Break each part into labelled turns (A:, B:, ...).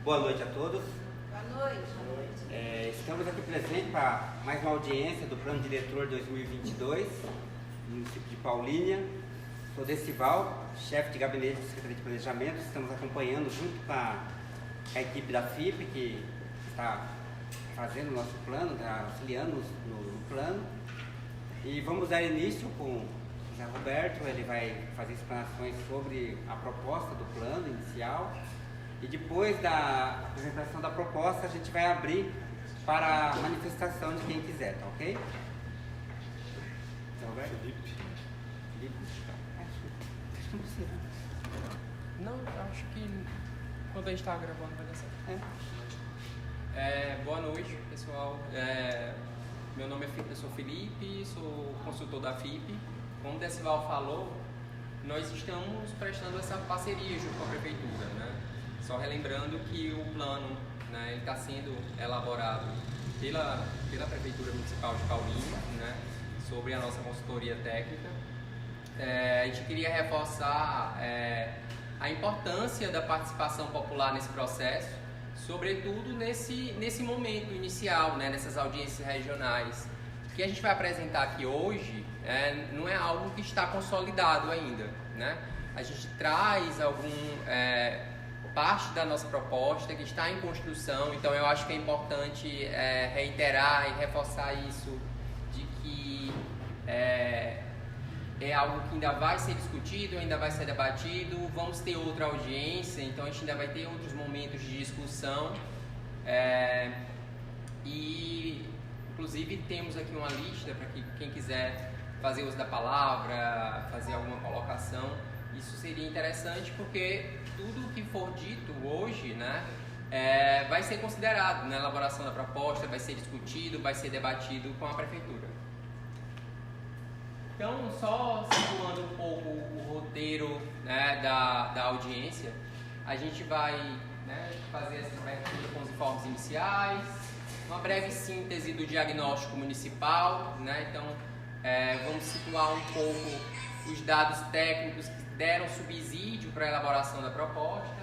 A: Boa noite a todos.
B: Boa noite.
A: Estamos aqui presentes para mais uma audiência do Plano Diretor 2022, no município de Paulínia. Sou Decival, chefe de gabinete da Secretaria de Planejamento. Estamos acompanhando junto com a equipe da FIP, que está fazendo o nosso plano, está auxiliando no plano. E vamos dar início com o José Roberto. Ele vai fazer explanações sobre a proposta do plano inicial. E depois da apresentação da proposta, a gente vai abrir para a manifestação de quem quiser, tá ok? Roberto? Felipe? Acho que não precisa.
C: Não, acho que quando a gente está gravando vai dar certo. Boa noite, pessoal. Meu nome eu sou Felipe, sou consultor da FIP. Como o Decival falou, nós estamos prestando essa parceria junto com a Prefeitura, né? Só relembrando que o plano, né, está sendo elaborado pela Prefeitura Municipal de Paulínia, né, sobre a nossa consultoria técnica. A gente queria reforçar a importância da participação popular nesse processo, sobretudo nesse momento inicial, né, nessas audiências regionais. O que a gente vai apresentar aqui hoje não é algo que está consolidado ainda, né? A gente traz parte da nossa proposta que está em construção, então eu acho que é importante reiterar e reforçar isso, de que é algo que ainda vai ser discutido, ainda vai ser debatido, vamos ter outra audiência, então a gente ainda vai ter outros momentos de discussão, e inclusive temos aqui uma lista para que quem quiser fazer uso da palavra, fazer alguma colocação. Isso seria interessante porque tudo que for dito hoje, né, vai ser considerado na elaboração da proposta, vai ser discutido, vai ser debatido com a Prefeitura. Então, só situando um pouco o roteiro, né, da audiência, a gente vai, né, fazer essa cobertura com os informes iniciais, uma breve síntese do diagnóstico municipal, né, então vamos situar um pouco os dados técnicos que deram subsídio para a elaboração da proposta.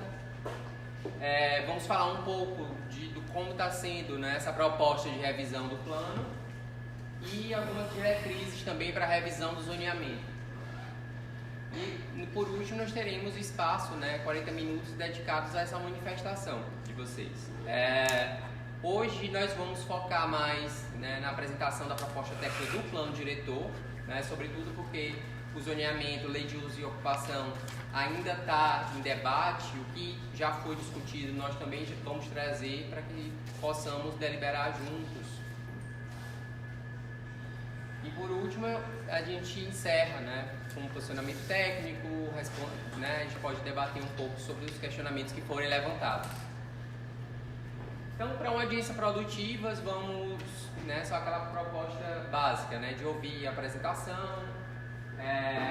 C: Vamos falar um pouco do como está sendo, né, essa proposta de revisão do plano e algumas diretrizes também para a revisão do zoneamento. E por último nós teremos espaço, né, 40 minutos dedicados a essa manifestação de vocês. Hoje nós vamos focar mais, né, na apresentação da proposta técnica do plano diretor, né, sobretudo porque o zoneamento, lei de uso e ocupação ainda está em debate. O que já foi discutido nós também vamos trazer para que possamos deliberar juntos. E por último a gente encerra, né, com um posicionamento técnico, né, a gente pode debater um pouco sobre os questionamentos que forem levantados. Então, para uma audiência produtiva, vamos, né, só aquela proposta básica, né, de ouvir a apresentação.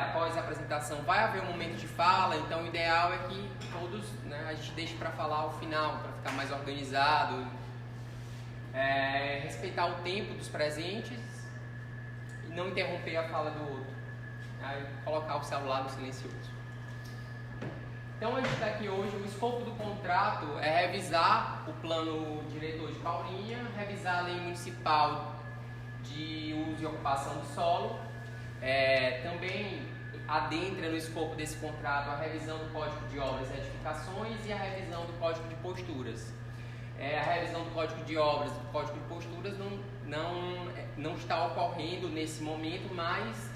C: Após a apresentação vai haver um momento de fala, então o ideal é que todos, né, a gente deixe para falar ao final, para ficar mais organizado. Respeitar o tempo dos presentes e não interromper a fala do outro. Colocar o celular no silencioso. Então a gente está aqui hoje, o escopo do contrato é revisar o plano diretor de Paulínia, revisar a lei municipal de uso e ocupação do solo. Também adentra no escopo desse contrato a revisão do Código de Obras e Edificações e a revisão do Código de Posturas. A revisão do Código de Obras e do Código de Posturas não está ocorrendo nesse momento, mas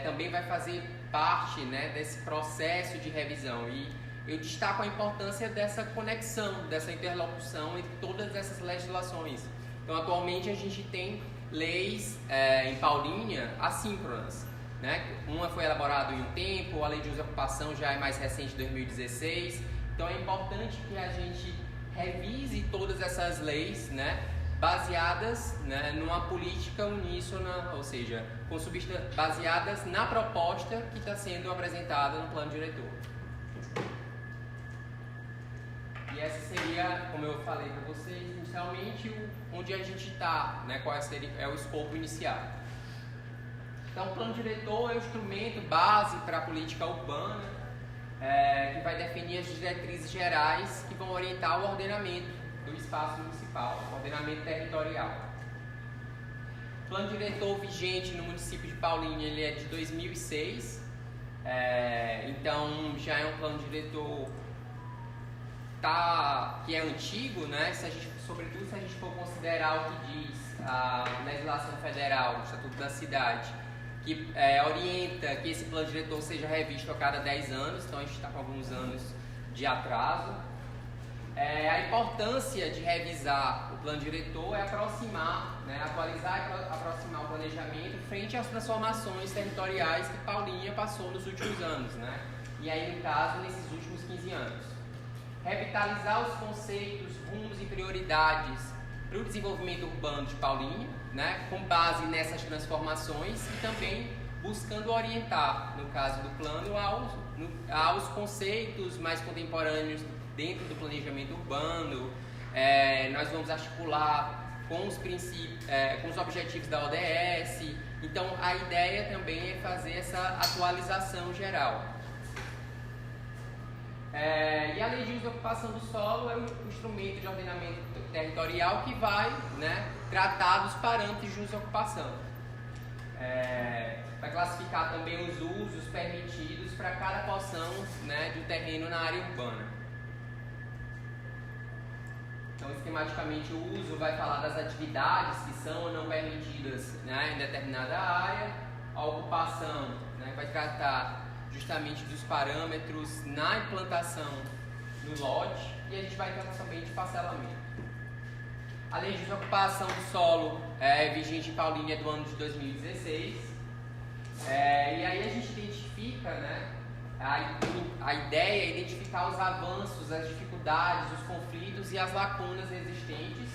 C: também vai fazer parte, né, desse processo de revisão. E eu destaco a importância dessa conexão, dessa interlocução entre todas essas legislações. Então, atualmente a gente tem leis em Paulínia assíncronas, né? Uma foi elaborada em um tempo, a lei de uso e ocupação já é mais recente, de 2016. Então é importante que a gente revise todas essas leis, né, baseadas, né, numa política uníssona, ou seja, baseadas na proposta que está sendo apresentada no plano diretor. E essa seria, como eu falei para vocês inicialmente, onde a gente está, né, qual é o escopo inicial. Então, o plano diretor é o instrumento base para a política urbana. que vai definir as diretrizes gerais que vão orientar o ordenamento do espaço municipal, o ordenamento territorial. O plano diretor vigente no município de Paulínia ele é de 2006, então já é um plano diretor que é antigo, né? Sobretudo se a gente for considerar o que diz a legislação federal, o Estatuto da Cidade, que orienta que esse plano diretor seja revisto a cada 10 anos, então a gente está com alguns anos de atraso. A importância de revisar o plano diretor é aproximar, né, atualizar e aproximar o planejamento frente às transformações territoriais que Paulínia passou nos últimos anos, né? E aí, no caso, nesses últimos 15 anos. Revitalizar os conceitos, rumos e prioridades para o desenvolvimento urbano de Paulínia, né, com base nessas transformações e também buscando orientar, no caso do plano, aos conceitos mais contemporâneos dentro do planejamento urbano. Nós vamos articular com os princípios, com os objetivos da ODS. Então, a ideia também é fazer essa atualização geral. E a Lei de Uso e Ocupação do Solo é um instrumento de ordenamento territorial que vai, né, tratar dos parâmetros de uso e ocupação. Vai classificar também os usos permitidos para cada porção, né, de um terreno na área urbana. Então, esquematicamente, o uso vai falar das atividades que são ou não permitidas, né, em determinada área. A ocupação, né, vai tratar justamente dos parâmetros na implantação no lote, e a gente vai tratar também de parcelamento. A Lei de Ocupação do Solo é vigente em Paulínia do ano de 2016, e aí a gente identifica, né, a ideia é identificar os avanços, as dificuldades, os conflitos e as lacunas existentes,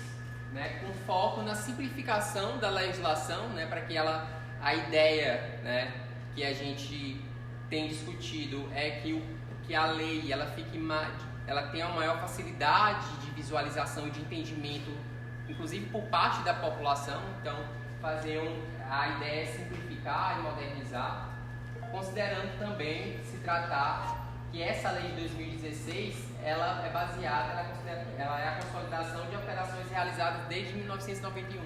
C: né, com foco na simplificação da legislação, né, para que a ideia, né, que a gente tem discutido é que a lei ela tenha uma maior facilidade de visualização e de entendimento, inclusive por parte da população. Então, a ideia é simplificar e modernizar, considerando também se tratar que essa lei de 2016 ela é baseada, ela é a consolidação de operações realizadas desde 1991.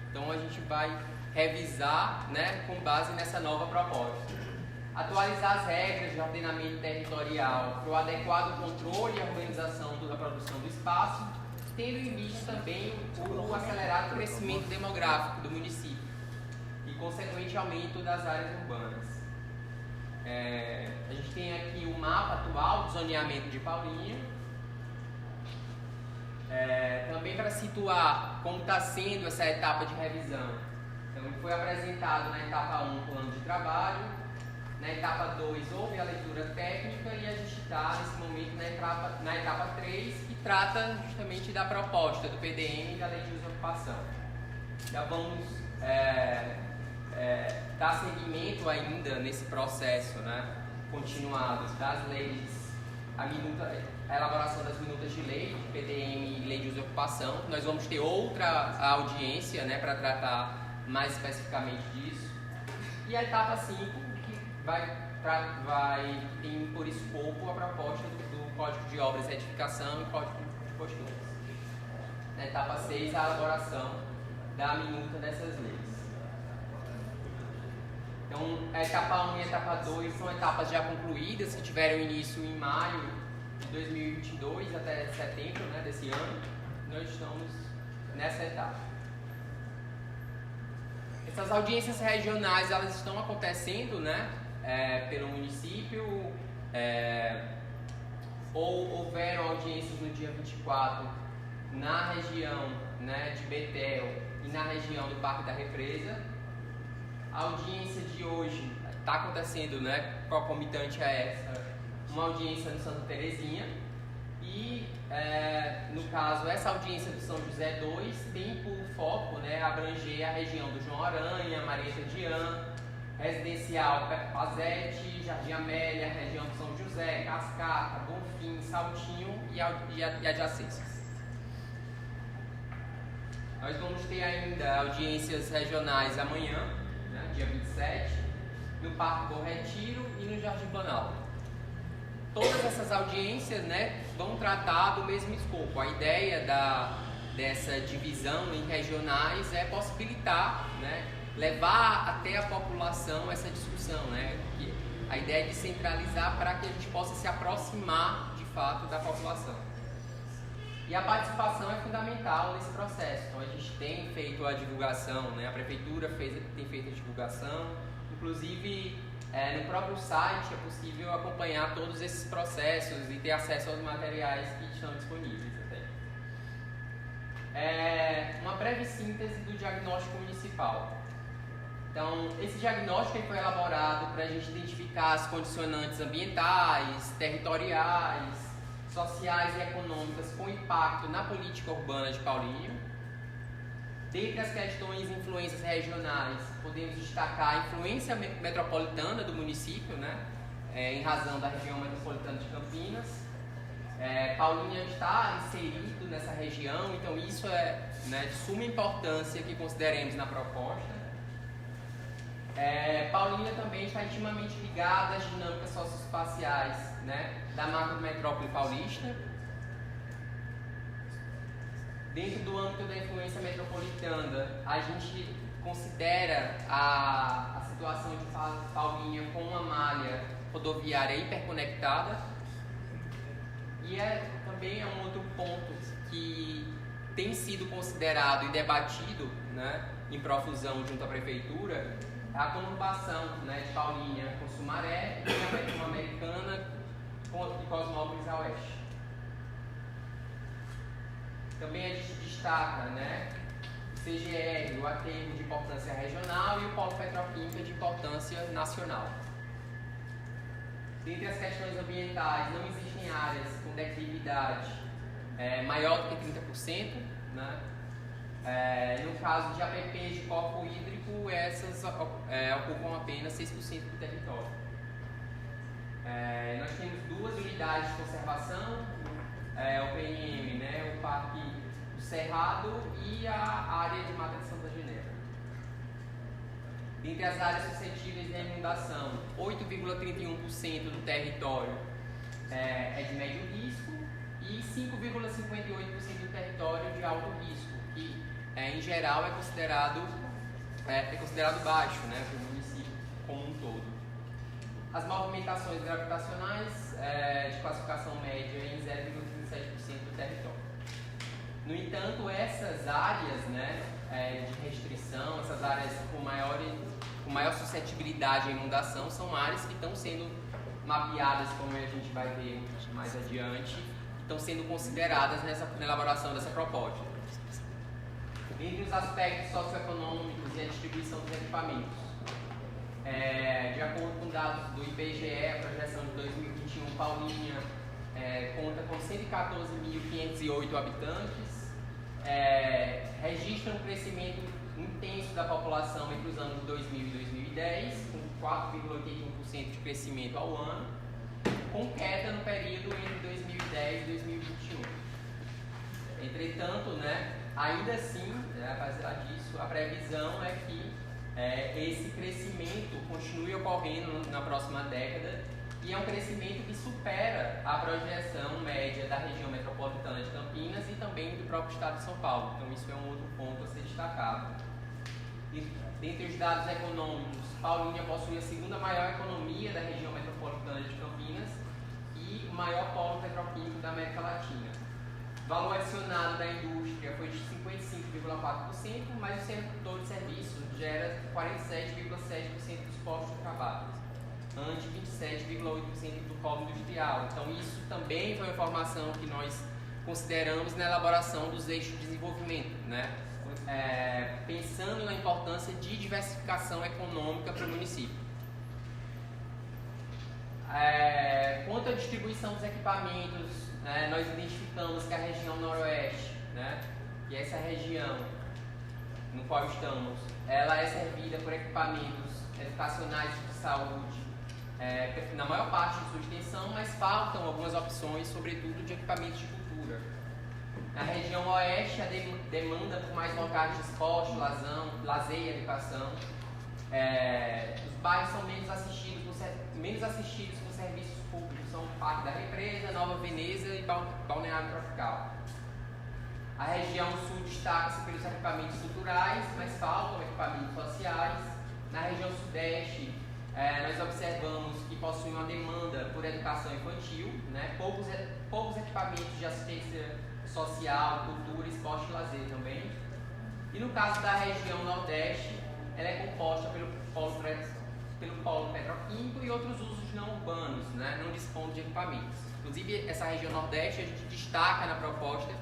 C: Então, a gente vai revisar, né, com base nessa nova proposta. Atualizar as regras de ordenamento territorial para o adequado controle e organização da produção do espaço, tendo em vista também o acelerado crescimento demográfico do município e consequente aumento das áreas urbanas. A gente tem aqui o mapa atual do zoneamento de Paulínia, também para situar como está sendo essa etapa de revisão. Então, foi apresentado na etapa 1 o plano de trabalho. Na etapa 2 houve a leitura técnica e a gente está nesse momento na etapa 3, que trata justamente da proposta do PDM e da Lei de Uso e Ocupação. Já vamos dar seguimento ainda nesse processo, né, continuado das leis, a elaboração das minutas de lei, de PDM e Lei de Uso e Ocupação. Nós vamos ter outra audiência, né, para tratar mais especificamente disso. E a etapa 5, tem por escopo a proposta do Código de Obras e Edificação e Código de Costumes. Na etapa 6, a elaboração da minuta dessas leis. Então, a etapa 1 e a etapa 2 são etapas já concluídas, que tiveram início em maio de 2022 até setembro, né, desse ano. Nós estamos nessa etapa. Essas audiências regionais, elas estão acontecendo, né, pelo município. Houveram audiências no dia 24 na região, né, de Betel e na região do Parque da Represa. A audiência de hoje está acontecendo, né, concomitante a essa, uma audiência no Santa Terezinha. E, no caso, essa audiência do São José 2 tem por foco, né, abranger a região do João Aranha, Marieta Dian, Residencial Pazete, Jardim Amélia, região do São José, Cascata, Bonfim, Saltinho e adjacências. Nós vamos ter ainda audiências regionais amanhã, né, dia 27, no Parque Bom Retiro e no Jardim Planalto. todas essas audiências, né, vão tratar do mesmo escopo. A ideia dessa divisão em regionais é possibilitar, né, levar até a população essa discussão, né, a ideia é de centralizar para que a gente possa se aproximar de fato da população. E a participação é fundamental nesse processo. Então a gente tem feito a divulgação, né, a prefeitura tem feito a divulgação, inclusive no próprio site é possível acompanhar todos esses processos e ter acesso aos materiais que estão disponíveis até. Uma breve síntese do diagnóstico municipal. Então, esse diagnóstico foi elaborado para a gente identificar as condicionantes ambientais, territoriais, sociais e econômicas com impacto na política urbana de Paulínia. Dentre as questões e influências regionais, podemos destacar a influência metropolitana do município, né, em razão da região metropolitana de Campinas. Paulínia está inserido nessa região, então isso é, né, de suma importância que consideremos na proposta. Paulínia também está intimamente ligada às dinâmicas socioespaciais, né, da macrometrópole paulista. Dentro do âmbito da influência metropolitana, a gente considera a situação de Paulínia com uma malha rodoviária hiperconectada. E também é um outro ponto que tem sido considerado e debatido, né, em profusão junto à prefeitura, a conurbação, né, de Paulínia com Sumaré e com Americana e Cosmópolis a oeste. Também a gente destaca, né, o CGR, o aterro de importância regional e o polo petroquímica de importância nacional. Dentre as questões ambientais, não existem áreas com declividade maior do que 30%, né? No caso de APPs de corpo hídrico, essas ocupam apenas 6% do território. Nós temos duas unidades de conservação, o PNM, né, o Parque do Cerrado e a área de Mata de Santa Genebra. Dentre as áreas suscetíveis de inundação, 8,31% do território é de médio risco e 5,58% do território de alto risco, que em geral é considerado baixo, né, para o município como um todo. As movimentações gravitacionais de classificação média em 0,37% do território. No entanto, essas áreas, né, de restrição, essas áreas com maior suscetibilidade à inundação, são áreas que estão sendo mapeadas, como a gente vai ver mais adiante, estão sendo consideradas na elaboração dessa proposta. Entre os aspectos socioeconômicos e a distribuição dos equipamentos, de acordo com dados do IBGE, a projeção de 2021, Paulínia conta com 114.508 habitantes, registra um crescimento intenso da população entre os anos 2000 e 2010, com 4,81% de crescimento ao ano, com queda no período entre 2010 e 2021. Entretanto, né, ainda assim, apesar disso, a previsão é que esse crescimento continue ocorrendo na próxima década, e é um crescimento que supera a projeção média da região metropolitana de Campinas e também do próprio estado de São Paulo. Então isso é um outro ponto a ser destacado. Dentre os dados econômicos, Paulínia possui a segunda maior economia da região metropolitana de Campinas e o maior polo petroquímico da América Latina. O valor adicionado da indústria foi de 55,4%, mas o setor de serviços gera 47,7% dos postos de trabalho, ante 27,8% do polo industrial. Então isso também foi uma informação que nós consideramos na elaboração dos eixos de desenvolvimento, né? Pensando na importância de diversificação econômica para o município. Quanto à distribuição dos equipamentos, nós identificamos que a região noroeste, né, que é essa região no qual estamos, ela é servida por equipamentos educacionais de saúde, na maior parte de sua extensão, mas faltam algumas opções, sobretudo de equipamentos de cultura. Na região oeste, a demanda por mais locais de esporte, lazer e educação. Os bairros são menos assistidos por serviços públicos são o Parque da Represa, Nova Veneza e Balneário Tropical. A região sul destaca-se pelos equipamentos culturais, mas faltam equipamentos sociais. Na região sudeste, nós observamos que possui uma demanda por educação infantil, né? poucos equipamentos de assistência social, cultura, esporte e lazer também. E no caso da região nordeste, ela é composta pelo polo petroquímico e outros usos não urbanos, né? Não dispondo de equipamentos. Inclusive, essa região nordeste a gente destaca na proposta,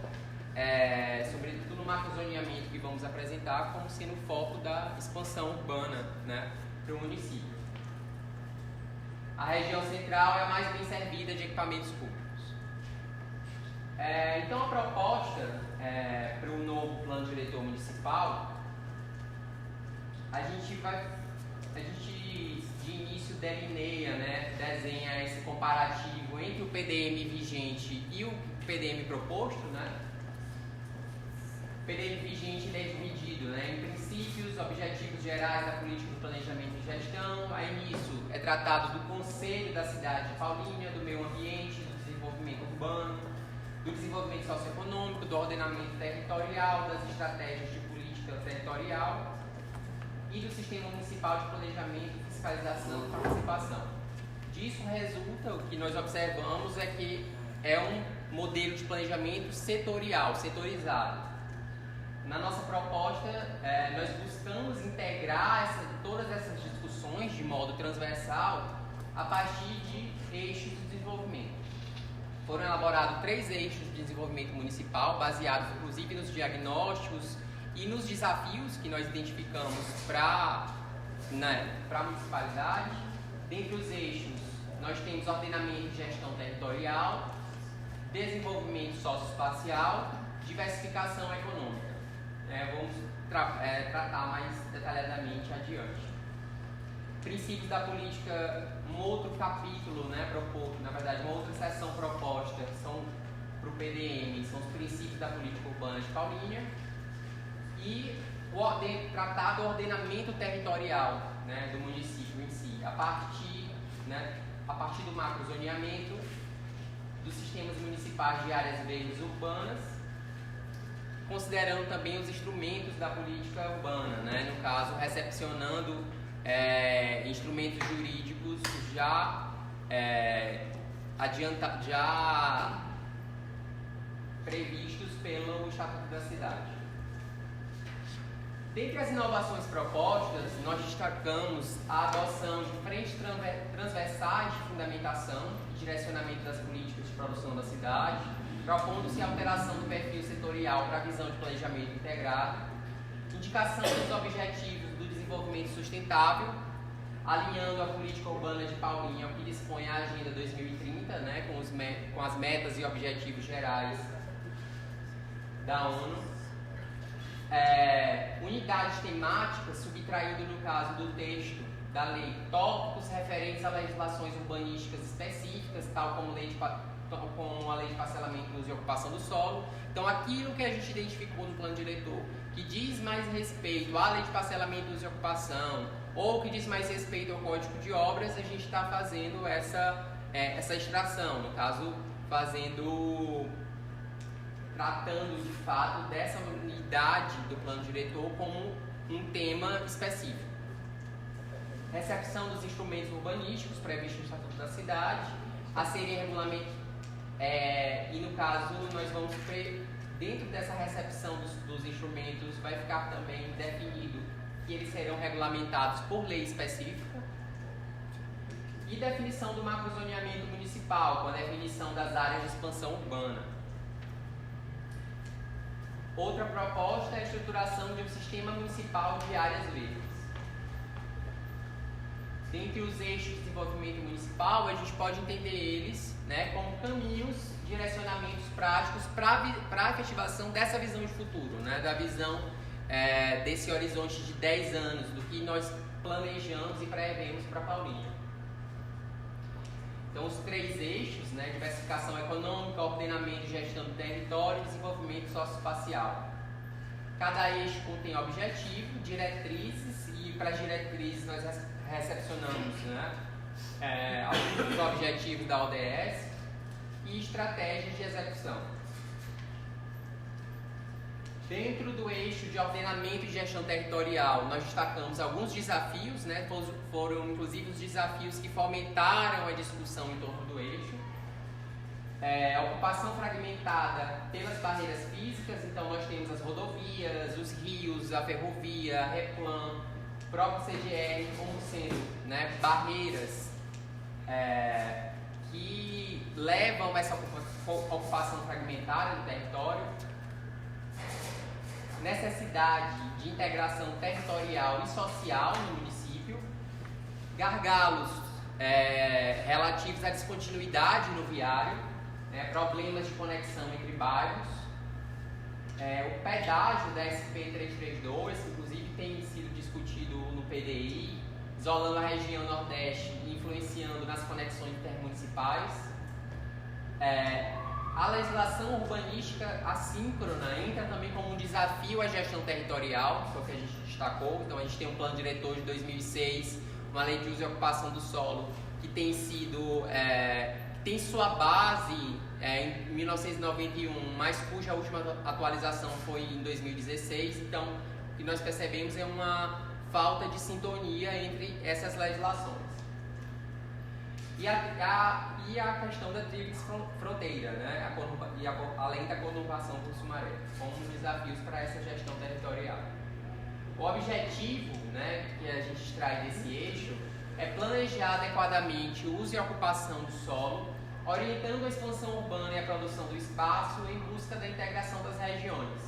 C: sobretudo no macrozoneamento que vamos apresentar, como sendo o foco da expansão urbana, né, para o município. A região central é a mais bem servida de equipamentos públicos. Então, a proposta para o novo plano diretor municipal, a gente de início delineia, né, desenha esse comparativo entre o PDM vigente e o PDM proposto, né? O PDM vigente é dividido, né, em princípios, objetivos gerais da política do planejamento e gestão. Aí nisso é tratado do conselho da cidade de Paulínia, do meio ambiente, do desenvolvimento urbano, do desenvolvimento socioeconômico, do ordenamento territorial, das estratégias de política territorial e do sistema municipal de planejamento, fiscalização e participação. Disso resulta, o que nós observamos é que é um modelo de planejamento setorial, setorizado. Na nossa proposta, nós buscamos integrar todas essas discussões de modo transversal a partir de eixos de desenvolvimento. Foram elaborados 3 eixos de desenvolvimento municipal, baseados inclusive nos diagnósticos e nos desafios que nós identificamos para a municipalidade. Dentre os eixos, nós temos ordenamento e gestão territorial, desenvolvimento socioespacial, diversificação econômica. Vamos tratar mais detalhadamente adiante. Princípios da política, um outro capítulo, né, proposto, na verdade, uma outra seção proposta são para o PDM, são os princípios da política urbana de Paulínia. E tratar do ordenamento territorial, né, do município em si, a partir do macrozoneamento, dos sistemas municipais de áreas verdes urbanas, considerando também os instrumentos da política urbana, né, no caso, recepcionando instrumentos jurídicos já previstos pelo Estatuto da Cidade. Dentre as inovações propostas, nós destacamos a adoção de frentes transversais de fundamentação e direcionamento das políticas de produção da cidade, propondo-se a alteração do perfil setorial para a visão de planejamento integrado, indicação dos objetivos do desenvolvimento sustentável, alinhando a política urbana de Paulínia ao que dispõe a Agenda 2030, né, com as metas e objetivos gerais da ONU. Unidades temáticas, subtraindo no caso do texto da lei tópicos referentes a legislações urbanísticas específicas, tal como a lei de parcelamento, uso e ocupação do solo. Então, aquilo que a gente identificou no plano diretor, que diz mais respeito à lei de parcelamento, uso e ocupação, ou que diz mais respeito ao Código de Obras, a gente está fazendo essa extração, no caso, tratando de fato dessa unidade do plano diretor como um tema específico. Recepção dos instrumentos urbanísticos previstos no Estatuto da Cidade, a serem regulamentados, e no caso nós vamos dentro dessa recepção dos instrumentos vai ficar também definido que eles serão regulamentados por lei específica, e definição do macrozoneamento municipal, com a definição das áreas de expansão urbana. Outra proposta é a estruturação de um sistema municipal de áreas verdes. Dentre os eixos de desenvolvimento municipal, a gente pode entender eles, né, como caminhos, direcionamentos práticos para a efetivação dessa visão de futuro, né, da visão desse horizonte de 10 anos, do que nós planejamos e prevemos para Paulínia. Então, os 3 eixos, né, diversificação econômica, ordenamento e gestão do território e desenvolvimento socioespacial. Cada eixo contém objetivo, diretrizes, e para as diretrizes nós recepcionamos, né, alguns dos objetivos da ODS e estratégias de execução. Dentro do eixo de ordenamento e gestão territorial, nós destacamos alguns desafios, né? Foram inclusive os desafios que fomentaram a discussão em torno do eixo. A ocupação fragmentada pelas barreiras físicas, então nós temos as rodovias, os rios, a ferrovia, a Replan, o próprio CGR como sendo, né, barreiras que levam a essa ocupação fragmentada do território. Necessidade de integração territorial e social no município, gargalos relativos à descontinuidade no viário, problemas de conexão entre bairros, o pedágio da SP-332, que inclusive tem sido discutido no PDI, isolando a região Nordeste e influenciando nas conexões intermunicipais. A legislação urbanística assíncrona entra também como um desafio à gestão territorial, que é o que a gente destacou. Então a gente tem um plano diretor de 2006, uma lei de uso e ocupação do solo, que tem sido, tem sua base em 1991, mas cuja última atualização foi em 2016. Então o que nós percebemos é uma falta de sintonia entre essas legislações. E a questão da tríplice fronteira, né? Além da conurbação por Sumaré, como desafios para essa gestão territorial. O objetivo, né, que a gente extrai desse eixo é planejar adequadamente o uso e ocupação do solo, orientando a expansão urbana e a produção do espaço em busca da integração das regiões,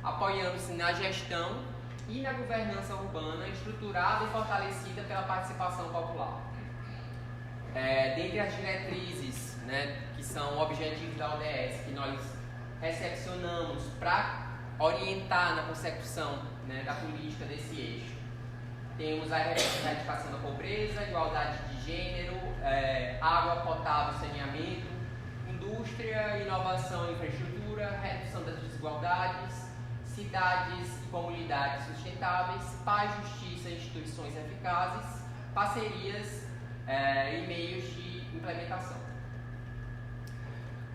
C: apoiando-se na gestão e na governança urbana estruturada e fortalecida pela participação popular. Dentre as diretrizes, né, que são objetivos da ODS, que nós recepcionamos para orientar na consecução, né, da política desse eixo, temos a erradicação da pobreza, igualdade de gênero, água potável e saneamento, indústria, inovação e infraestrutura, redução das desigualdades, cidades e comunidades sustentáveis, paz, justiça e instituições eficazes, parcerias e meios de implementação.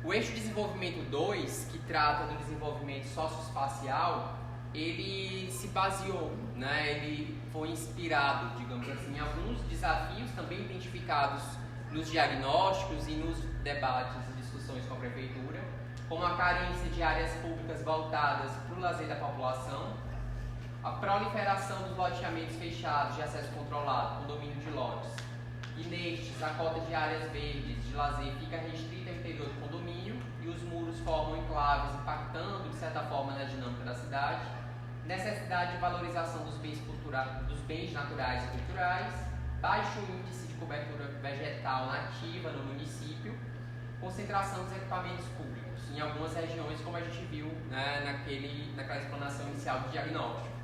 C: O eixo desenvolvimento 2, que trata do desenvolvimento socioespacial, ele se baseou, né, ele foi inspirado, digamos assim, em alguns desafios também identificados nos diagnósticos e nos debates e discussões com a prefeitura, como a carência de áreas públicas voltadas para o lazer da população, a proliferação dos loteamentos fechados de acesso controlado, condomínio de lotes, e nestes a cota de áreas verdes de lazer fica restrita ao interior do condomínio e os muros formam enclaves, impactando de certa forma na dinâmica da cidade, necessidade de valorização dos bens naturais e culturais, baixo índice de cobertura vegetal nativa no município, concentração dos equipamentos públicos em algumas regiões, como a gente viu, né, naquela explanação inicial do diagnóstico.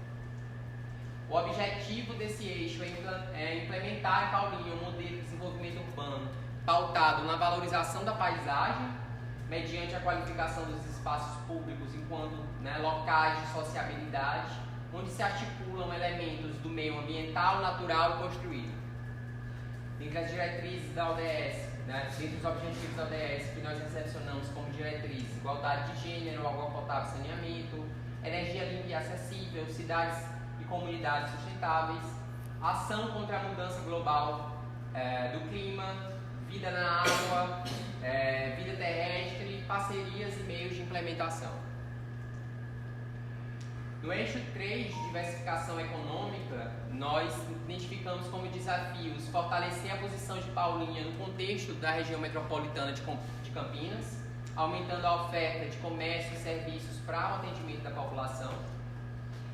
C: O objetivo desse eixo é implementar em Paulinha um modelo de desenvolvimento urbano pautado na valorização da paisagem, mediante a qualificação dos espaços públicos enquanto, né, locais de sociabilidade, onde se articulam elementos do meio ambiental, natural e construído. Dentre as diretrizes da ODS, né, dentre os objetivos da ODS que nós recepcionamos como diretrizes, igualdade de gênero, água potável e saneamento, energia limpa e acessível, cidades e comunidades sustentáveis, ação contra a mudança global do clima, vida na água, vida terrestre, parcerias e meios de implementação. No eixo 3 de diversificação econômica, nós identificamos como desafios fortalecer a posição de Paulinha no contexto da região metropolitana de Campinas, aumentando a oferta de comércio e serviços para o atendimento da população,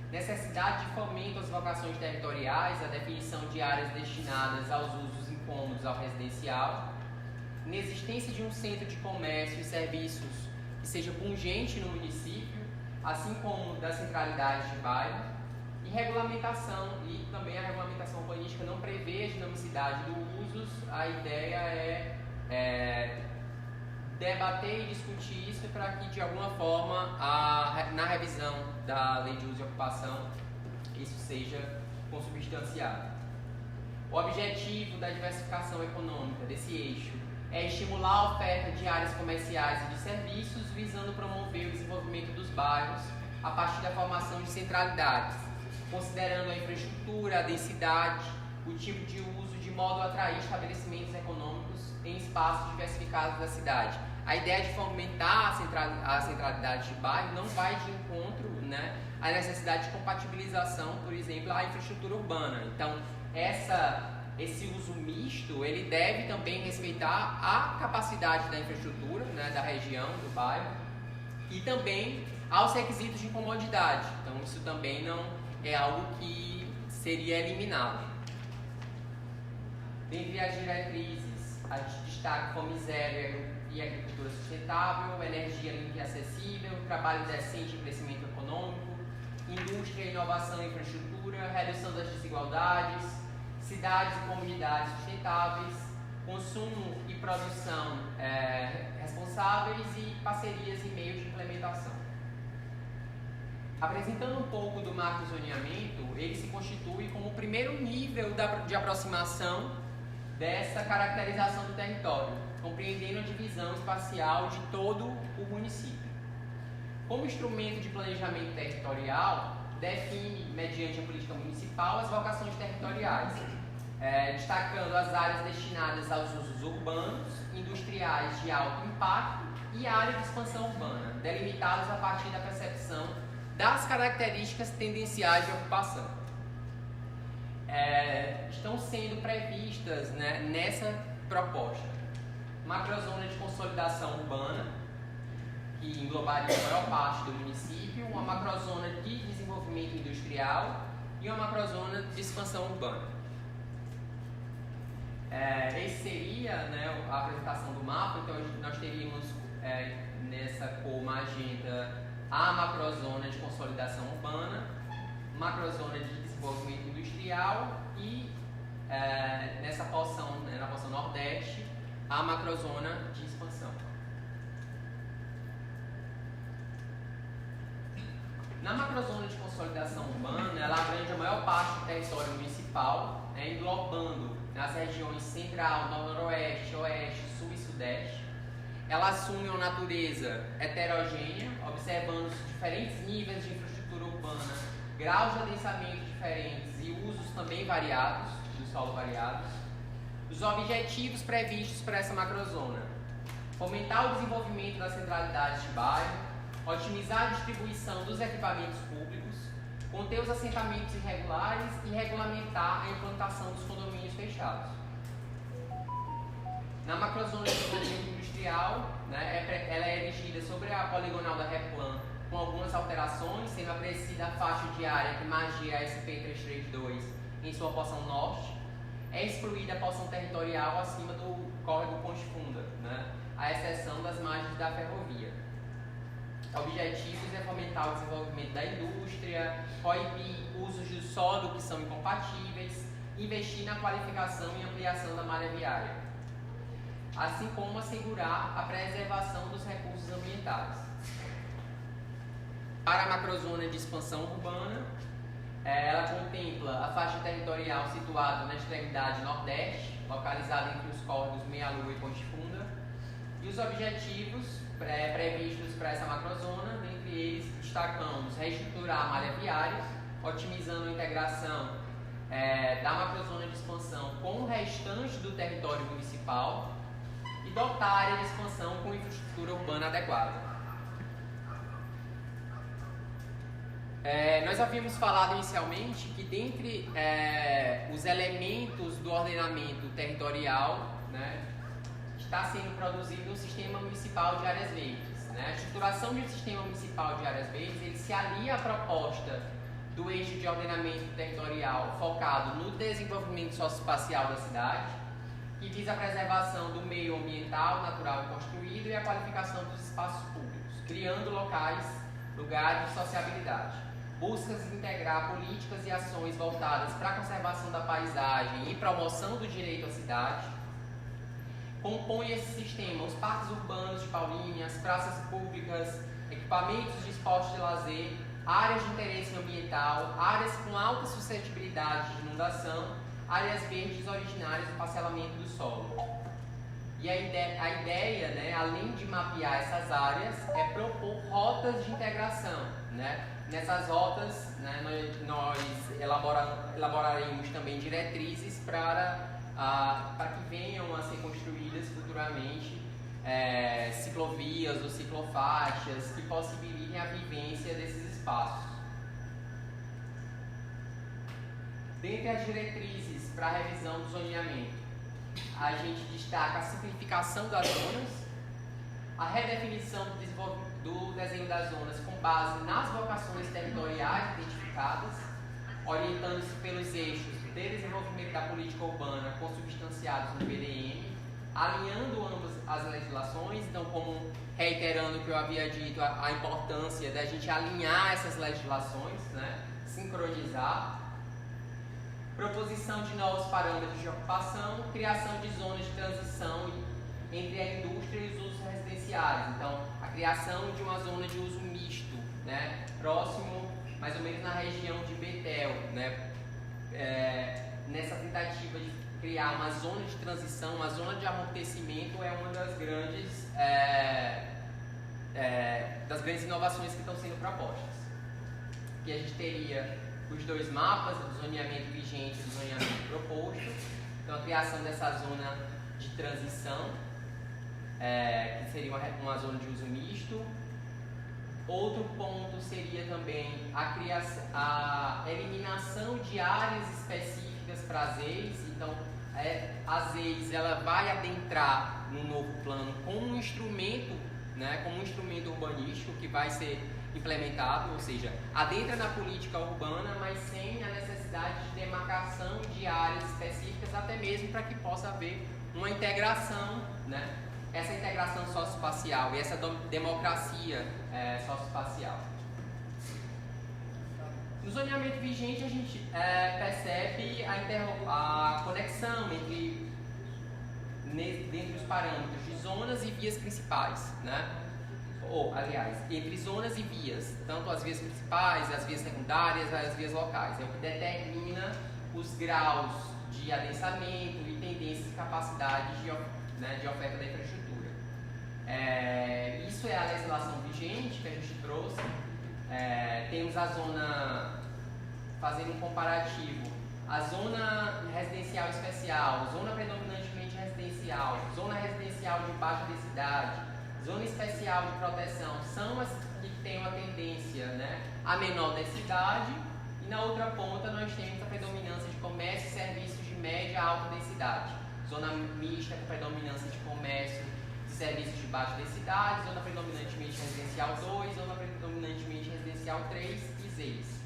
C: necessidade de fomento às vocações territoriais, a definição de áreas destinadas aos usos incômodos ao residencial, inexistência de um centro de comércio e serviços que seja pungente no município, assim como da centralidade de bairro, e regulamentação, e também a regulamentação urbanística não prevê a dinamicidade do usos. A ideia é debater e discutir isso para que, de alguma forma, na revisão da Lei de Uso e Ocupação, isso seja consubstanciado. O objetivo da diversificação econômica desse eixo é estimular a oferta de áreas comerciais e de serviços, visando promover o desenvolvimento dos bairros a partir da formação de centralidades, considerando a infraestrutura, a densidade, o tipo de uso, de modo a atrair estabelecimentos econômicos em espaços diversificados da cidade. A ideia de fomentar a centralidade de bairro não vai de encontro, né, à necessidade de compatibilização, por exemplo, à infraestrutura urbana. Então, esse uso misto, ele deve também respeitar a capacidade da infraestrutura, né, da região, do bairro, e também aos requisitos de comodidade. Então, isso também não é algo que seria eliminado. Dentre as diretrizes, a gente destaca fome zero e agricultura sustentável, energia limpa e acessível, trabalho decente e crescimento econômico, indústria, inovação e infraestrutura, redução das desigualdades, cidades e comunidades sustentáveis, consumo e produção responsáveis e parcerias e meios de implementação. Apresentando um pouco do macrozoneamento, ele se constitui como o primeiro nível de aproximação dessa caracterização do território, compreendendo a divisão espacial de todo o município. Como instrumento de planejamento territorial, define, mediante a política municipal, as vocações territoriais, destacando as áreas destinadas aos usos urbanos, industriais de alto impacto e áreas de expansão urbana, delimitadas a partir da percepção das características tendenciais de ocupação. Estão sendo previstas, né, nessa proposta macrozona de consolidação urbana, que englobaria a maior parte do município, uma macrozona de desenvolvimento industrial e uma macrozona de expansão urbana. Esse seria, né, a apresentação do mapa. Então nós teríamos nessa cor magenta a macrozona de consolidação urbana, macrozona de desenvolvimento industrial e nessa porção, né, na porção nordeste, a macrozona de expansão. Na macrozona de consolidação urbana, ela abrange a maior parte do território municipal, englobando as regiões central, noroeste, oeste, sul e sudeste. Ela assume uma natureza heterogênea, observando os diferentes níveis de infraestrutura urbana, graus de adensamento diferentes e usos também variados, do solo variados. Os objetivos previstos para essa macrozona: fomentar o desenvolvimento das centralidades de bairro, otimizar a distribuição dos equipamentos públicos, conter os assentamentos irregulares e regulamentar a implantação dos condomínios fechados. Na macrozona de desenvolvimento industrial, né, ela é erigida sobre a poligonal da Replan, com algumas alterações, sendo acrescida a faixa de área que margeia a SP332 em sua porção norte. É excluída a porção territorial acima do córrego Ponte Funda, né, à exceção das margens da ferrovia. Objetivos é fomentar o desenvolvimento da indústria, proibir usos do solo que são incompatíveis, investir na qualificação e ampliação da malha viária, assim como assegurar a preservação dos recursos ambientais. Para a macrozona de expansão urbana, ela contempla a faixa territorial situada na extremidade nordeste, localizada entre os córregos Meia-Lua e Ponte Funda, e os objetivos previstos para essa macrozona, dentre eles destacamos reestruturar a malha viária, otimizando a integração da macrozona de expansão com o restante do território municipal e dotar a área de expansão com infraestrutura urbana adequada. Nós havíamos falado inicialmente que dentre os elementos do ordenamento territorial, né, está sendo produzido um sistema municipal de áreas verdes. Né? A estruturação de um sistema municipal de áreas verdes, ele se alia à proposta do eixo de ordenamento territorial focado no desenvolvimento socioespacial da cidade, que visa a preservação do meio ambiental, natural e construído e a qualificação dos espaços públicos, criando lugares de sociabilidade. Busca integrar políticas e ações voltadas para a conservação da paisagem e promoção do direito à cidade. Compõe esse sistema os parques urbanos de Paulínia, as praças públicas, equipamentos de esporte e lazer, áreas de interesse ambiental, áreas com alta suscetibilidade de inundação áreas verdes originárias do parcelamento do solo. E a ideia, né, além de mapear essas áreas, é propor rotas de integração, né? Nessas rotas, né, nós elaboraremos também diretrizes para que venham a ser construídas futuramente ciclovias ou ciclofaixas que possibilitem a vivência desses espaços. Dentre as diretrizes para a revisão do zoneamento, a gente destaca a simplificação das zonas, a redefinição do desenho das zonas com base nas vocações territoriais identificadas, orientando-se pelos eixos de desenvolvimento da política urbana consubstanciados no PDM, alinhando ambas as legislações. Então, como reiterando o que eu havia dito, a importância da gente alinhar essas legislações, né, sincronizar, proposição de novos parâmetros de ocupação, criação de zonas de transição entre a indústria e os usos residenciais. Então, a criação de uma zona de uso misto, né, próximo, mais ou menos na região de Betel, né, nessa tentativa de criar uma zona de transição, uma zona de amortecimento, é uma das grandes inovações que estão sendo propostas. Que a gente teria os dois mapas, do zoneamento vigente e do zoneamento proposto. Então, a criação dessa zona de transição, que seria uma zona de uso misto. Outro ponto seria também a eliminação de áreas específicas para as EIs. Então, a EIs ela vai adentrar no novo plano como um instrumento, né, como um instrumento urbanístico que vai ser implementado, ou seja, adentra na política urbana, mas sem a necessidade de demarcação de áreas específicas, até mesmo para que possa haver uma integração, né? Essa integração socioespacial e essa democracia socioespacial. No zoneamento vigente, a gente percebe a conexão dentre os parâmetros de zonas e vias principais, né? Aliás, entre zonas e vias, tanto as vias principais, as vias secundárias, as vias locais. É o que determina os graus de adensamento e tendências e capacidades de oferta da infraestrutura. Isso é a legislação vigente que a gente trouxe. Temos a zona, fazendo um comparativo, a zona residencial especial, zona predominantemente residencial, zona residencial de baixa densidade, zona especial de proteção, são as que têm uma tendência, né, a menor densidade, e na outra ponta nós temos a predominância de comércio e serviços de média a alta densidade. Zona mista com predominância de comércio e serviços de baixa densidade, zona predominantemente residencial 2, zona predominantemente residencial 3 e ZEIS.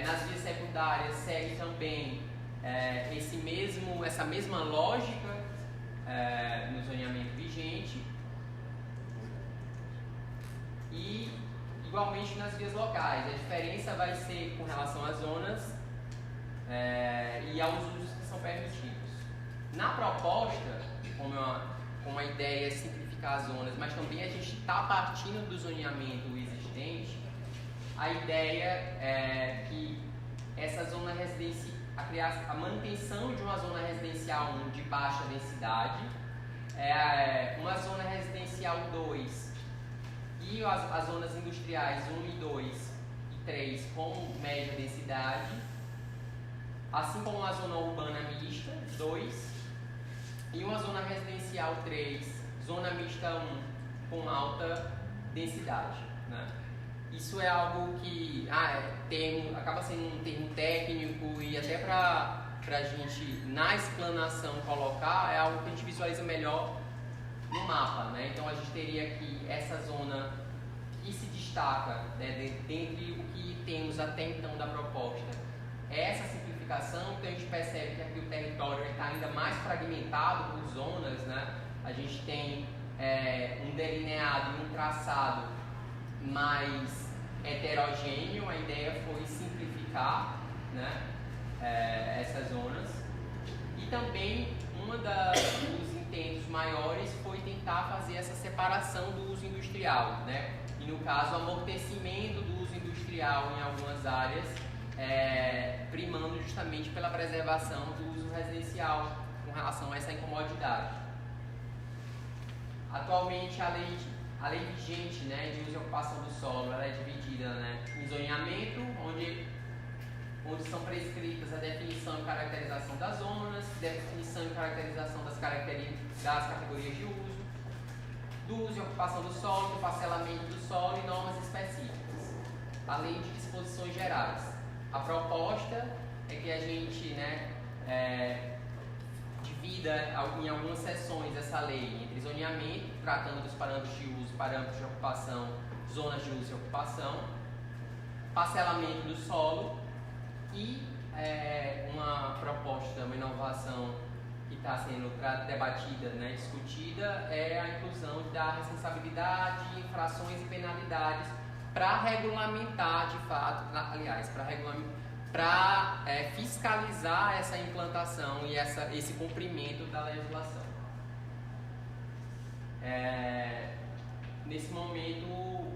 C: Nas vias secundárias segue também essa mesma lógica no zoneamento vigente e igualmente nas vias locais. A diferença vai ser com relação às zonas e aos usos que são permitidos. Na proposta, como a ideia é simplificar as zonas, mas também a gente está partindo do zoneamento existente, a ideia é que essa zona residencial, a manutenção de uma zona residencial 1 de baixa densidade, uma zona residencial 2 e as zonas industriais 1 e 2 e 3 com média densidade, assim como a zona urbana mista 2 e uma zona residencial 3, zona mista 1 com alta densidade, né? Isso é algo que acaba sendo um termo técnico e até para a gente, na explanação, colocar, é algo que a gente visualiza melhor no mapa, né? Então a gente teria aqui essa zona que se destaca, né, dentre o que temos até então da proposta. Essa simplificação, então a gente percebe que aqui o território está ainda mais fragmentado por zonas, né? A gente tem um delineado e um traçado mais heterogêneo. A ideia foi simplificar, né, essas zonas, e também dos intentos maiores foi tentar fazer essa separação do uso industrial, né, e no caso amortecimento do uso industrial em algumas áreas primando justamente pela preservação do uso residencial com relação a essa incomodidade. Atualmente a lei vigente, né, de uso e ocupação do solo, ela é dividida, né, em zoneamento, onde são prescritas a definição e caracterização das zonas, definição e caracterização das categorias de uso, do uso e ocupação do solo, do parcelamento do solo e normas específicas, além de disposições gerais. A proposta é que a gente, né, divida em algumas seções essa lei entre zoneamento, tratando dos parâmetros de uso, parâmetros de ocupação, zonas de uso e ocupação, parcelamento do solo e uma proposta, uma inovação que está sendo debatida, né, discutida, é a inclusão da responsabilidade, infrações e penalidades para regulamentar de fato, para fiscalizar essa implantação e esse cumprimento da legislação. Nesse momento,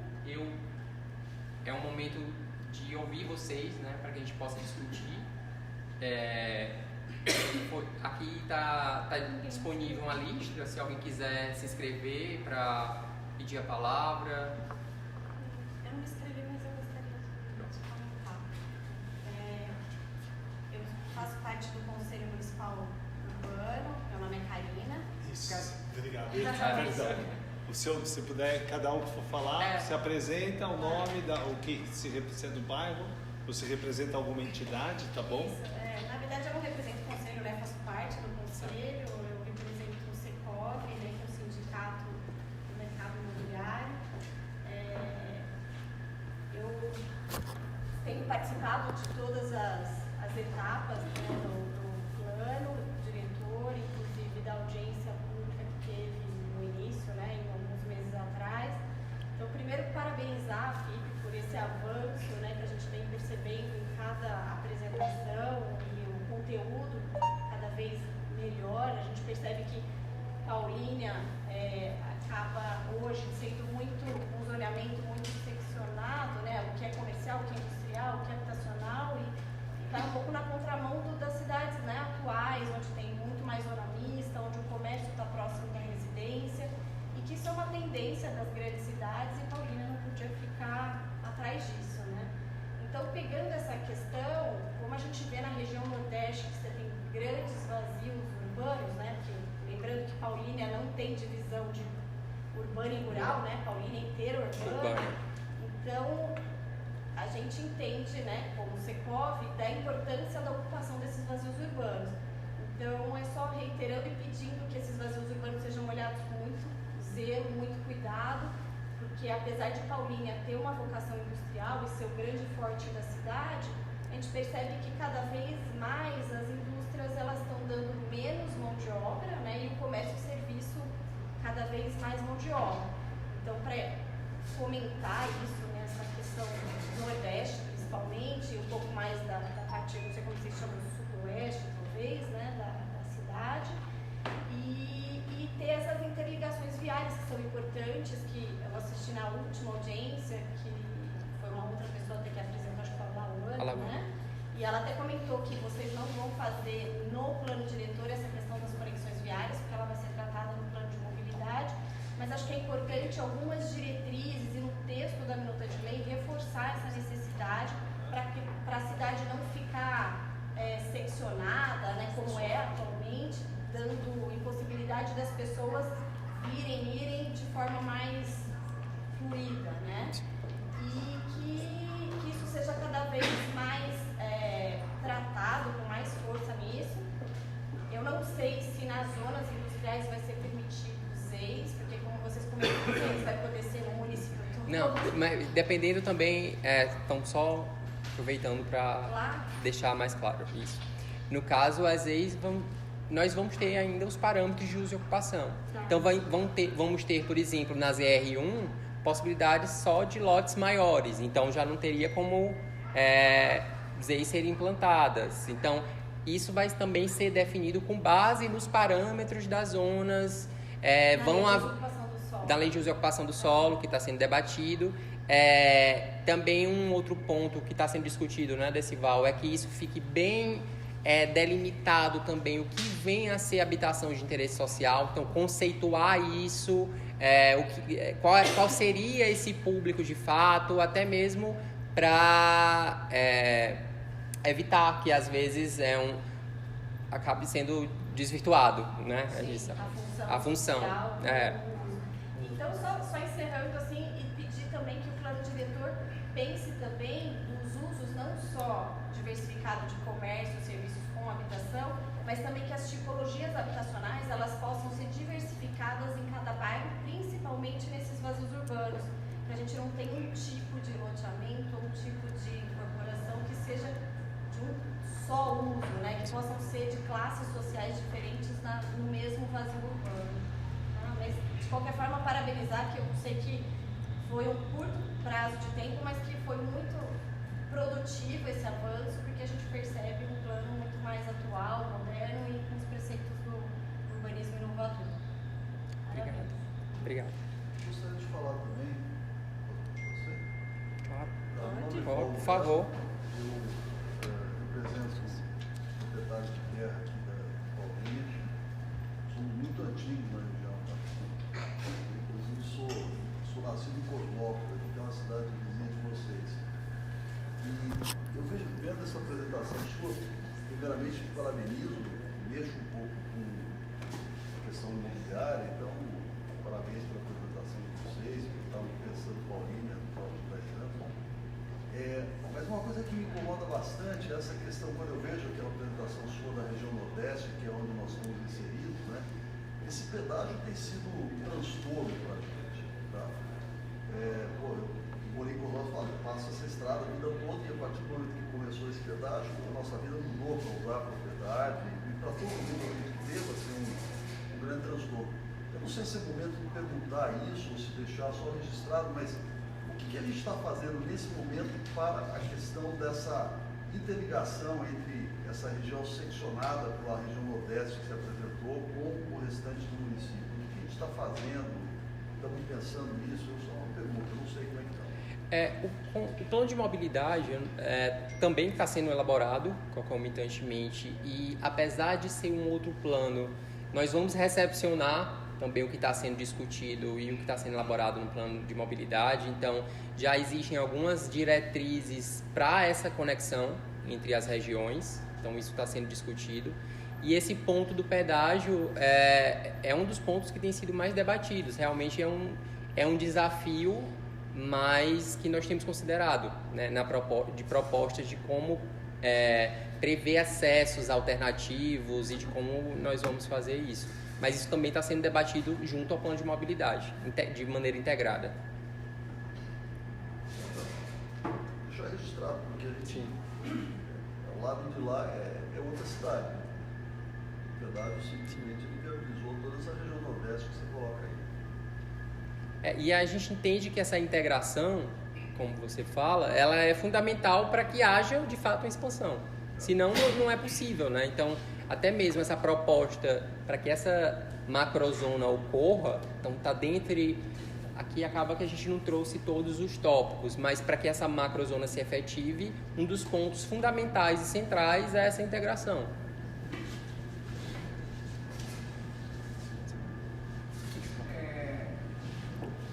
C: é um momento de ouvir vocês, né, para que a gente possa discutir. Aqui está disponível uma lista, se alguém quiser se inscrever para pedir a palavra.
B: Eu não me inscrevi, mas eu gostaria de comentar. Eu faço parte do Conselho Municipal Urbano, meu nome é Karina.
D: Isso, obrigado. Se puder, cada um que for falar, se apresenta o nome, o que se representa do bairro, você representa alguma entidade, tá bom?
B: Isso, na verdade eu não represento o Conselho, né? Faço parte do Conselho, eu represento o Secov, né, que é o Sindicato do Mercado Imobiliário. Eu tenho participado de todas as etapas, né, do plano diretor, inclusive da audiência pública que teve no início, né, em alguns meses atrás. Então, primeiro, parabenizar a FIP por esse avanço, né, que a gente vem percebendo em cada apresentação e o conteúdo cada vez melhor. A gente percebe que Paulínia acaba hoje sendo um zoneamento muito seccionado, né, o que é comercial, o que é industrial, o que é habitacional, e está um pouco na contramão das cidades, né, atuais, onde tem muito mais zona mista, onde o comércio está próximo da residência, e que isso é uma tendência das grandes cidades e Paulínia não podia ficar atrás disso, né? Então, pegando essa questão, como a gente vê na região Nordeste, que você tem grandes vazios urbanos, né? Porque, lembrando que Paulínia não tem divisão de urbano e rural, né? Paulínia inteira urbana. Então, a gente entende, né, como Secov, da importância da ocupação desses vazios urbanos. Então, é só reiterando e pedindo que esses vazios urbanos sejam olhados com muito zelo, muito cuidado, porque apesar de Paulínia ter uma vocação industrial e ser o grande forte da cidade, a gente percebe que cada vez mais as indústrias elas estão dando menos mão de obra, né, e o comércio e serviço cada vez mais mão de obra. Então, para fomentar isso, né, essa questão do Nordeste, principalmente, e um pouco mais da parte, não sei como vocês chamam, do Sudoeste, talvez, né, da cidade, e ter essas interligações viárias que são importantes, que eu assisti na última audiência, que foi uma outra pessoa até que apresentou, acho que foi a Laura, né? E ela até comentou que vocês não vão fazer no plano diretor essa questão das conexões viárias, porque ela vai ser tratada no plano de mobilidade, mas acho que é importante algumas diretrizes e no texto da minuta de lei reforçar essa necessidade para a cidade não ficar seccionada, né, como é atualmente, dando impossibilidade das pessoas irem de forma mais fluida, né? E que isso seja cada vez mais tratado com mais força nisso. Eu não sei se nas zonas industriais vai ser permitido 6, porque como vocês comentaram, 6 vai poder ser no município todo.
C: Não, mas dependendo também, estão só aproveitando para deixar mais claro isso. No caso, às vezes, nós vamos ter ainda os parâmetros de uso e ocupação. Tá. Então, vamos ter, por exemplo, nas ER1, possibilidades só de lotes maiores. Então, já não teria como ZEIs serem implantadas. Então, isso vai também ser definido com base nos parâmetros das zonas, da lei de uso e ocupação do solo, que está sendo debatido. Também um outro ponto que está sendo discutido, né, Decival, é que isso fique bem delimitado também o que vem a ser habitação de interesse social. Então, conceituar isso, qual seria esse público de fato, até mesmo para evitar que às vezes acabe sendo desvirtuado, né?
B: Sim,
C: a função.
B: Social, Então, só encerrando assim, e pedir também que o plano diretor pense também nos usos não só diversificado de comércio, serviços com habitação, mas também que as tipologias habitacionais elas possam ser diversificadas em cada bairro, principalmente nesses vazios urbanos, para a gente não ter um tipo de loteamento, um tipo de incorporação que seja de um só uso, né? Que possam ser de classes sociais diferentes no mesmo vazio urbano. Mas, de qualquer forma, parabenizar, que eu sei que foi um curto prazo de tempo, mas que foi muito produtivo esse avanço, porque a gente percebe um plano muito mais atual, moderno e com os preceitos do urbanismo inovador. Parabéns.
C: Obrigado.
E: Gostaria de falar também, você?
C: Claro. Por favor.
E: Eu represento o secretário de terra aqui da Paulinha. Somos muito antigos na região. Inclusive, sou nascido em Cosmópolis, que é uma cidade vizinha de vocês. E eu vejo, vendo essa apresentação sua, primeiramente parabenizo, mexo um pouco com a questão imobiliária, então parabéns pela apresentação de vocês, que estavam pensando Paulinha, mas uma coisa que me incomoda bastante é essa questão, quando eu vejo aquela apresentação sua da região Nordeste, que é onde nós estamos inseridos, né? Esse pedágio tem sido um transtorno para a gente, tá? Eu morei com nós, eu passo essa estrada a vida toda e a partir do momento que começou esse pedágio, a nossa vida mudou para usar a propriedade e para todo mundo que deva ser um grande transtorno. Eu não sei se é momento de perguntar isso ou se deixar só registrado, mas o que a gente está fazendo nesse momento para a questão dessa interligação entre essa região seccionada pela região Nordeste que se apresentou com o restante do município? O que a gente está fazendo? Estamos pensando nisso? Só uma pergunta, eu não sei como é que está.
C: O plano de mobilidade também está sendo elaborado concomitantemente e, apesar de ser um outro plano, nós vamos recepcionar também o que está sendo discutido e o que está sendo elaborado no plano de mobilidade. Então, já existem algumas diretrizes para essa conexão entre as regiões, então isso está sendo discutido. E esse ponto do pedágio é um dos pontos que tem sido mais debatidos. Realmente é um desafio, mas que nós temos considerado, né, de propostas de como prever acessos alternativos e de como nós vamos fazer isso. Mas isso também está sendo debatido junto ao plano de mobilidade, de maneira integrada.
E: Deixa registrado, porque a gente, ao lado de lá é outra cidade. O pedágio simplesmente viabilizou toda essa região Nordeste que você coloca aí.
C: E a gente entende que essa integração, como você fala, ela é fundamental para que haja, de fato, uma expansão. Senão, não é possível, né? Então, até mesmo essa proposta para que essa macrozona ocorra, então está dentro. Aqui acaba que a gente não trouxe todos os tópicos, mas para que essa macrozona se efetive, um dos pontos fundamentais e centrais é essa integração.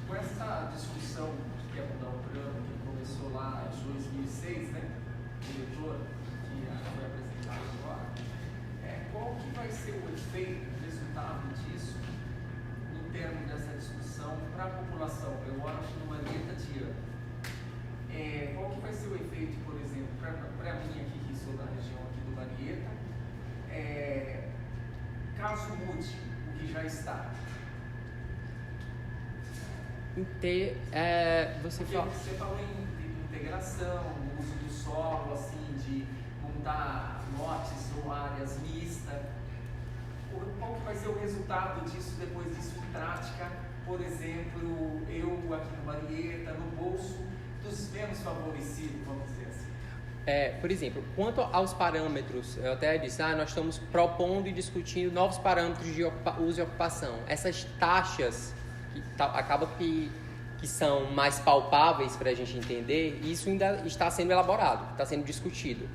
F: Com essa discussão que é mudar o plano, que começou lá em 2006, né? Diretor, que foi apresentado agora, qual que vai ser o efeito, o resultado disso, no termo dessa discussão para a população? Eu acho numa letra de ano. Qual que vai ser o efeito, por exemplo, para mim aqui, que sou da região aqui do Marieta, caso mude o que já está?
C: Você
F: falou em integração, uso do solo, assim, de montar lotes ou áreas mistas. Qual que vai ser o resultado disso, depois disso em prática? Por exemplo, eu aqui no Marieta, no bolso dos menos favorecidos, vamos dizer assim.
C: Por exemplo, quanto aos parâmetros, eu até disse, nós estamos propondo e discutindo novos parâmetros de uso e ocupação. Essas taxas, acaba que que são mais palpáveis para a gente entender, isso ainda está sendo elaborado, está sendo discutido.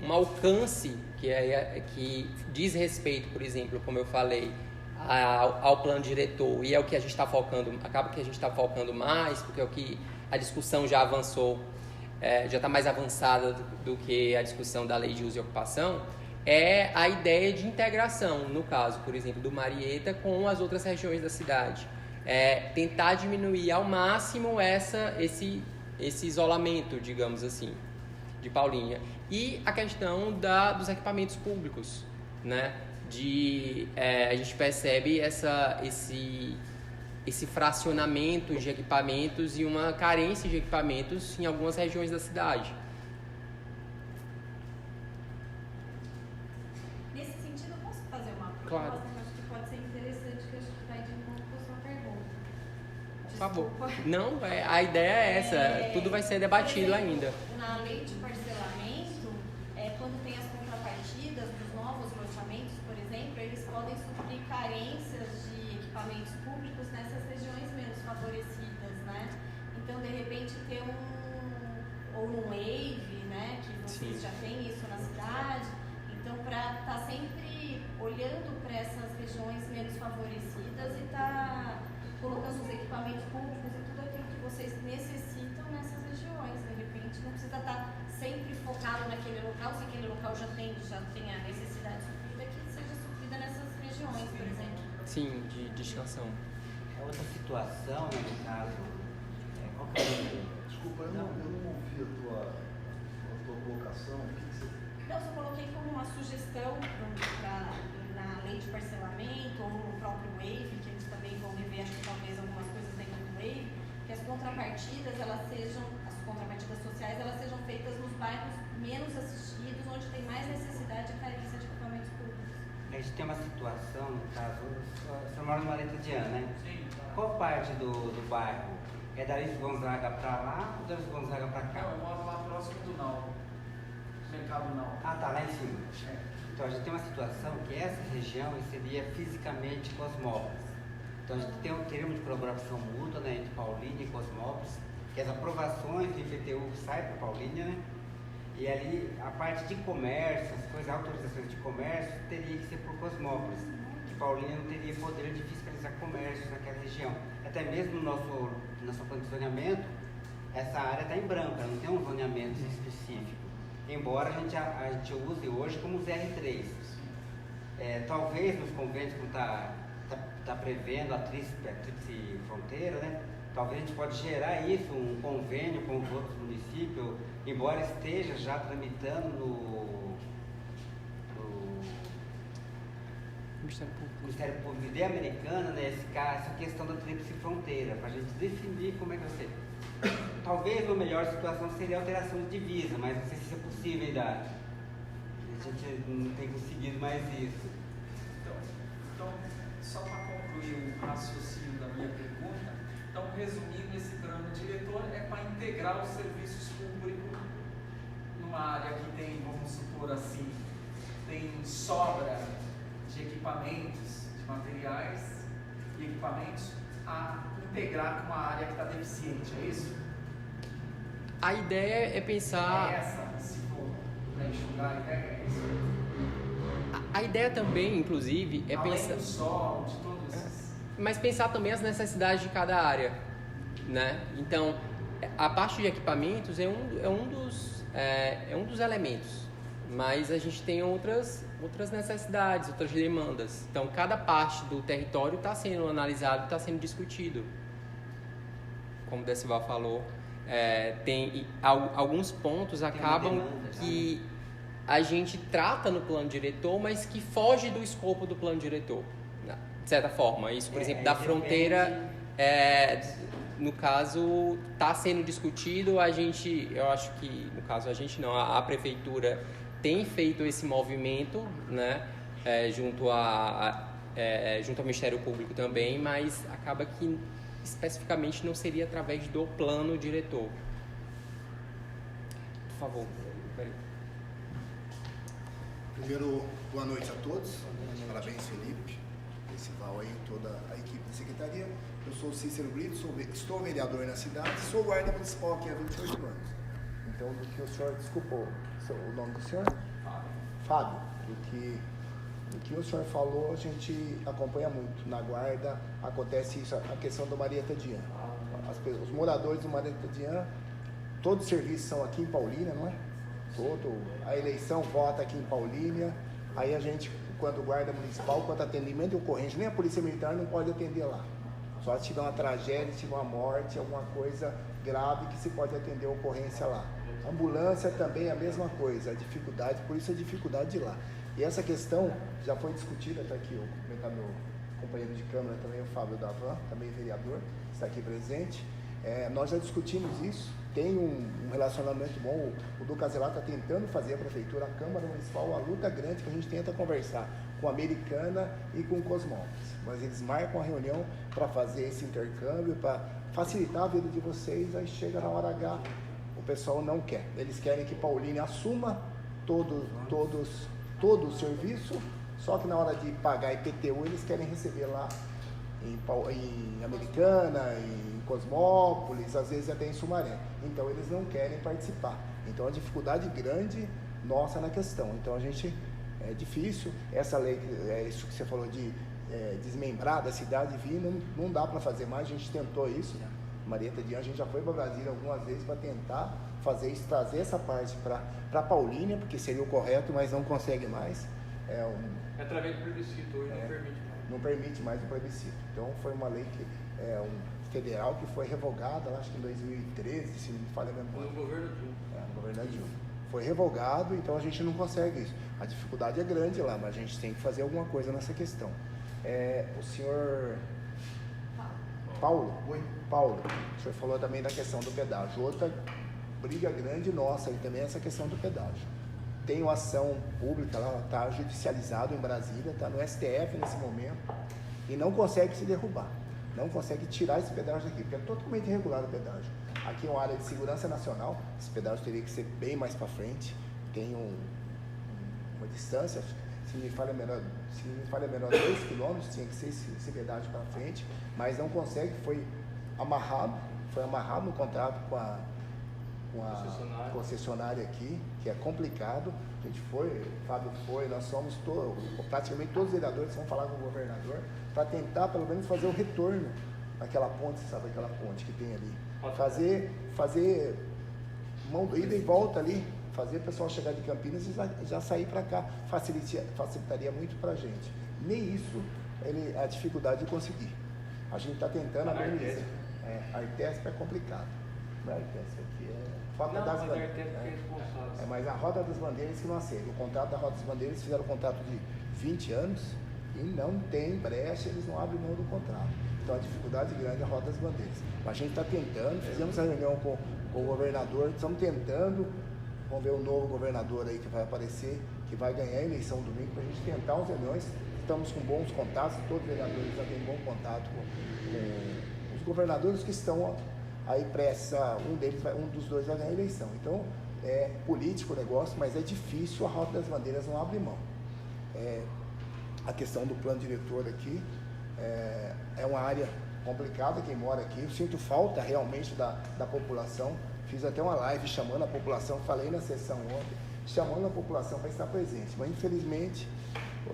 C: Um alcance que diz respeito, por exemplo, como eu falei, ao plano diretor, e é o que a gente está focando, acaba que a gente está focando mais, porque é o que a discussão já avançou, já está mais avançada do que a discussão da lei de uso e ocupação, é a ideia de integração, no caso, por exemplo, do Marieta com as outras regiões da cidade. Tentar diminuir ao máximo esse isolamento, digamos assim, de Paulínia. E a questão dos equipamentos públicos, né? A gente percebe esse fracionamento de equipamentos e uma carência de equipamentos em algumas regiões da cidade.
B: Nesse sentido, eu posso fazer uma proposta?
C: Claro.
B: Que eu acho que pode ser interessante, que eu acho que vai de encontro com a sua pergunta.
C: Por favor.
B: Desculpa.
C: Não, a ideia é essa. Tudo vai ser debatido
B: por exemplo,
C: ainda.
B: Na lei de parcelamento, quando tem as contrapartidas dos novos loteamentos, por exemplo, eles podem suprir carências de equipamentos públicos nessas regiões menos favorecidas, né? Então, de repente, ter ou um wave, né? Que vocês já têm isso na cidade. Então, para estar sempre olhando para essas regiões menos favorecidas e estar colocando os equipamentos públicos e tudo aquilo que vocês necessitam nessas regiões. De repente, não precisa estar sempre focado naquele local, se aquele local já tem a necessidade suprida, que seja suprida nessas regiões, por exemplo.
C: Sim, de destinação.
A: Outra situação, né, no caso, qual que é?
E: Desculpa, eu não ouvi a tua colocação. O que você...
B: Não, eu coloquei como uma sugestão na lei de parcelamento ou no próprio WAVE, que eles também vão rever, acho que talvez algumas coisas dentro do WAVE, que as contrapartidas sociais, elas sejam feitas nos bairros menos assistidos, onde tem mais necessidade e carência de equipamentos públicos.
A: A gente tem uma situação, no caso, você mora no Mareta de Ana, né?
F: Sim.
A: Qual parte do bairro? É da Luiz Gonzaga para lá ou da Luiz Gonzaga para cá?
F: Não, eu moro lá próximo do Nau. Mercado Nau.
A: Ah, tá, lá em cima.
F: É.
A: Então a gente tem uma situação que essa região seria fisicamente Cosmópolis. Então a gente tem um termo de colaboração mútua, né, entre Paulínia e Cosmópolis, que as aprovações do IPTU saem para Paulínia, né? E ali a parte de comércio, as coisas, autorizações de comércio, teria que ser por Cosmópolis, que Paulínia não teria poder de fiscalizar comércio naquela região. Até mesmo no nosso plano de zoneamento, essa área está em branco, ela não tem um zoneamento específico. Embora a gente use hoje como ZR3. Talvez nos convênios, como está prevendo a tríplice fronteira, né? Talvez a gente pode gerar isso, um convênio com os outros municípios, embora esteja já tramitando no Ministério Público de Americana, né, essa questão da tríplice fronteira, para a gente definir como é que vai ser. Talvez a melhor situação seria a alteração de divisa, mas não sei se isso é possível ainda. A gente não tem conseguido mais isso.
F: Então só para concluir o raciocínio da minha pergunta, então resumindo, esse plano diretor é para integrar os serviços públicos numa área que tem, vamos supor assim, tem sobra de equipamentos, de materiais e equipamentos a integrar com uma área que está deficiente, é isso?
C: A ideia é pensar...
F: É essa, se for para enxugar a ideia, é isso?
C: A ideia também, inclusive, é
F: além
C: pensar...
F: do sol, de todos esses...
C: Mas pensar também as necessidades de cada área, né? Então, a parte de equipamentos é um dos elementos, mas a gente tem outras necessidades, outras demandas. Então, cada parte do território está sendo analisado, está sendo discutido. Como o Decival falou, tem alguns pontos acabam que a gente trata no plano diretor, mas que foge do escopo do plano diretor, de certa forma. Isso, por exemplo, da fronteira, no caso, está sendo discutido. Eu acho que, no caso, a gente não, a prefeitura tem feito esse movimento, né, junto ao Ministério Público também, mas acaba que especificamente não seria através do plano diretor. Por favor.
G: Primeiro, boa noite a todos. Parabéns, Felipe. Dessival aí, toda a equipe da secretaria. Eu sou o Cícero Brito, estou vereador na cidade, sou guarda municipal aqui há 28 anos. Então, do que o senhor, desculpa, o nome do senhor? Fábio. Do que o senhor falou, a gente acompanha muito. Na guarda acontece isso, a questão do Marieta Dian. Os moradores do Marieta Dian, todos os serviços são aqui em Paulínia, não é? A eleição vota aqui em Paulínia. Aí a gente, quando guarda municipal, quanto atendimento e ocorrência, nem a polícia militar não pode atender lá. Só se tiver uma tragédia, se tiver uma morte, alguma coisa grave que se pode atender a ocorrência lá. Ambulância também é a mesma coisa, a dificuldade, por isso a dificuldade de lá. E essa questão já foi discutida, está aqui, vou comentar meu companheiro de Câmara também, o Fábio Davan, também vereador, está aqui presente. Nós já discutimos isso, tem um relacionamento bom, o Duca Zelar está tentando fazer a Prefeitura, a Câmara Municipal, a luta grande que a gente tenta conversar com a Americana e com o Cosmópolis. Mas eles marcam a reunião para fazer esse intercâmbio, para facilitar a vida de vocês, aí chega na hora H, o pessoal não quer. Eles querem que Paulínia assuma todo o serviço, só que na hora de pagar IPTU eles querem receber lá em Americana, em Cosmópolis, às vezes até em Sumaré. Então eles não querem participar. Então a dificuldade grande nossa na questão. Então a gente, é difícil, essa lei, isso que você falou de desmembrar da cidade, não dá para fazer mais, a gente tentou isso. Marieta Dian, a gente já foi para Brasília algumas vezes para tentar fazer isso, trazer essa parte para Paulínia, porque seria o correto, mas não consegue mais.
F: Através do plebiscito, hoje não permite mais.
G: Não permite mais o plebiscito. Então foi uma lei federal que foi revogada, acho que em 2013, se não me falha a memória.
F: No governo Dilma.
G: No governo Dilma. Foi revogado, então a gente não consegue isso. A dificuldade é grande lá, mas a gente tem que fazer alguma coisa nessa questão. O senhor Paulo, o senhor falou também da questão do pedágio. Outra briga grande nossa e também essa questão do pedágio. Tem uma ação pública lá, está judicializado em Brasília, está no STF nesse momento e não consegue se derrubar, não consegue tirar esse pedágio daqui, porque é totalmente irregular o pedágio. Aqui é uma área de segurança nacional, esse pedágio teria que ser bem mais para frente, tem uma distância, se me falha menor 2 quilômetros, tinha que ser esse pedágio para frente, mas não consegue, foi amarrado no contrato com a concessionária aqui, que é complicado. A gente foi, o Fábio foi, nós somos praticamente todos os vereadores vão falar com o governador para tentar pelo menos fazer o retorno daquela ponte, sabe, aquela ponte que tem ali. Fazer mão ida e volta ali, fazer o pessoal chegar de Campinas e já sair para cá, facilitaria muito para a gente. Nem isso, a dificuldade de conseguir. A gente está tentando amenizar. A Artesp é complicado. A Artesp aqui falta das bandeiras. Mas a Roda das Bandeiras que não aceita. O contrato da Roda das Bandeiras, eles fizeram um contrato de 20 anos e não tem brecha, eles não abrem mão do contrato. Então a dificuldade grande é a Roda das Bandeiras. Mas a gente está tentando, fizemos a reunião com o governador, estamos tentando, vamos ver o novo governador aí que vai aparecer, que vai ganhar a eleição domingo, para a gente tentar as reuniões. Estamos com bons contatos, todos os vereadores já têm bom contato com os governadores que estão aí pressa, um dos dois vai ganhar a eleição. Então, é político o negócio, mas é difícil, a Rota das Bandeiras não abre mão. A questão do plano diretor aqui é uma área complicada, quem mora aqui, eu sinto falta realmente da população. Fiz até uma live chamando a população, falei na sessão ontem, chamando a população para estar presente, mas infelizmente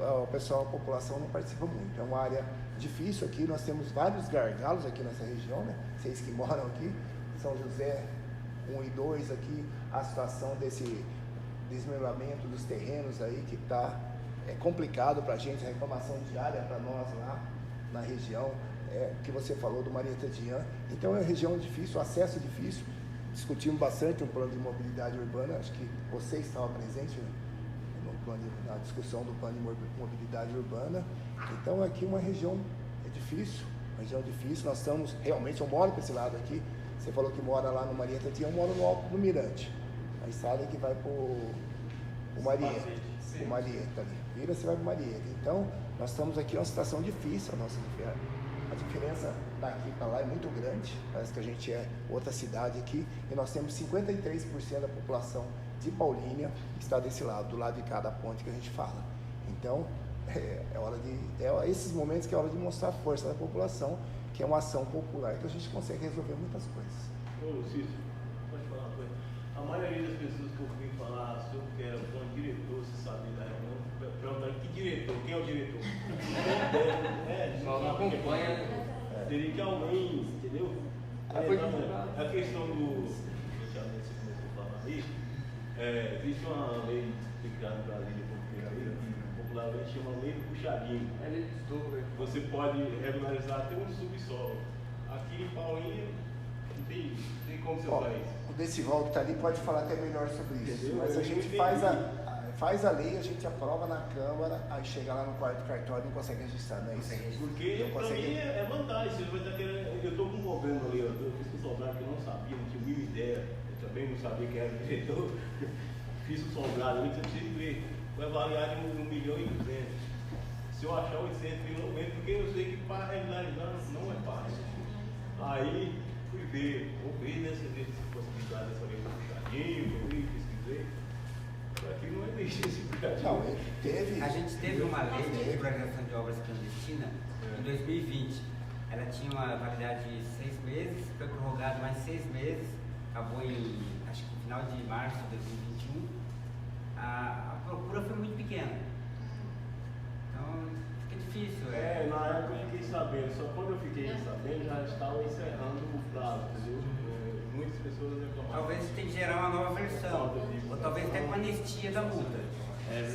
G: a população não participa muito. É uma área difícil aqui, nós temos vários gargalos aqui nessa região, né? Vocês que moram aqui, São José 1 e 2 aqui, a situação desse desmembramento dos terrenos aí que está complicado para a gente, a reclamação diária para nós lá na região, que você falou do Marieta Dian. Então é uma região difícil, o acesso é difícil. Discutimos bastante um plano de mobilidade urbana, acho que você estava presente, né? Na discussão do plano de mobilidade urbana. Então aqui uma região difícil, nós estamos, realmente, eu moro para esse lado aqui, você falou que mora lá no Marieta Dian, eu moro no Alto do Mirante, a estrada que vai para o Marieta, ali, vira, você vai para o Marieta. Então nós estamos aqui em uma situação difícil, a diferença daqui para lá é muito grande, parece que a gente é outra cidade aqui, e nós temos 53% da população de Paulínia que está desse lado, do lado de cada ponte que a gente fala. Então, esses momentos que é hora de mostrar a força da população, que é uma ação popular, que a gente consegue resolver muitas coisas.
H: Ô, Cícero, pode falar uma coisa? A maioria das pessoas que eu ouvi falar sobre o que era o diretor, se sabia da reunião, perguntaram que diretor, quem é o diretor?
C: Só não acompanha.
H: Teria que alguém, entendeu? A questão do. Você começou a falar aí, existe uma lei criada no Brasil, que popularmente chama lei do puxadinho. Você pode regularizar até um subsolo. Aqui em Paulinha, não tem como você fazer isso.
G: O Decival que está ali pode falar até melhor sobre isso.
H: Entendeu?
G: Mas a gente faz a lei, a gente aprova na Câmara, aí chega lá no quarto cartório e não consegue registrar, não é isso?
H: Porque para mim é vantagem. Você vai estar querendo. Eu estou com um problema ali, eu fiz um soldado que eu não sabia, não tinha mínima ideia. Eu também não sabia que era diretor. Fiz um soldado ali, você precisa ver. Vai variar de 1.200.000. Se eu achar 800 mil, porque eu sei que para regularizar não é fácil. Aí fui ver, vou ver dessa possibilidade dessa lei do puxadinho, fui pesquisei. Aqui não existe esse puxadinho.
G: Não, teve.
A: A gente teve uma lei de regularização de obras clandestinas em 2020. Ela tinha uma validade de 6 meses, foi prorrogada mais 6 meses, acabou em, acho que no final de março de 2021. A procura foi muito pequena. Então fica difícil.
H: Na época eu fiquei sabendo, só quando eu fiquei sabendo já estava encerrando o prazo, entendeu? Muitas pessoas reclamaram.
A: Talvez tem que gerar uma nova versão, ou talvez até com anistia da multa.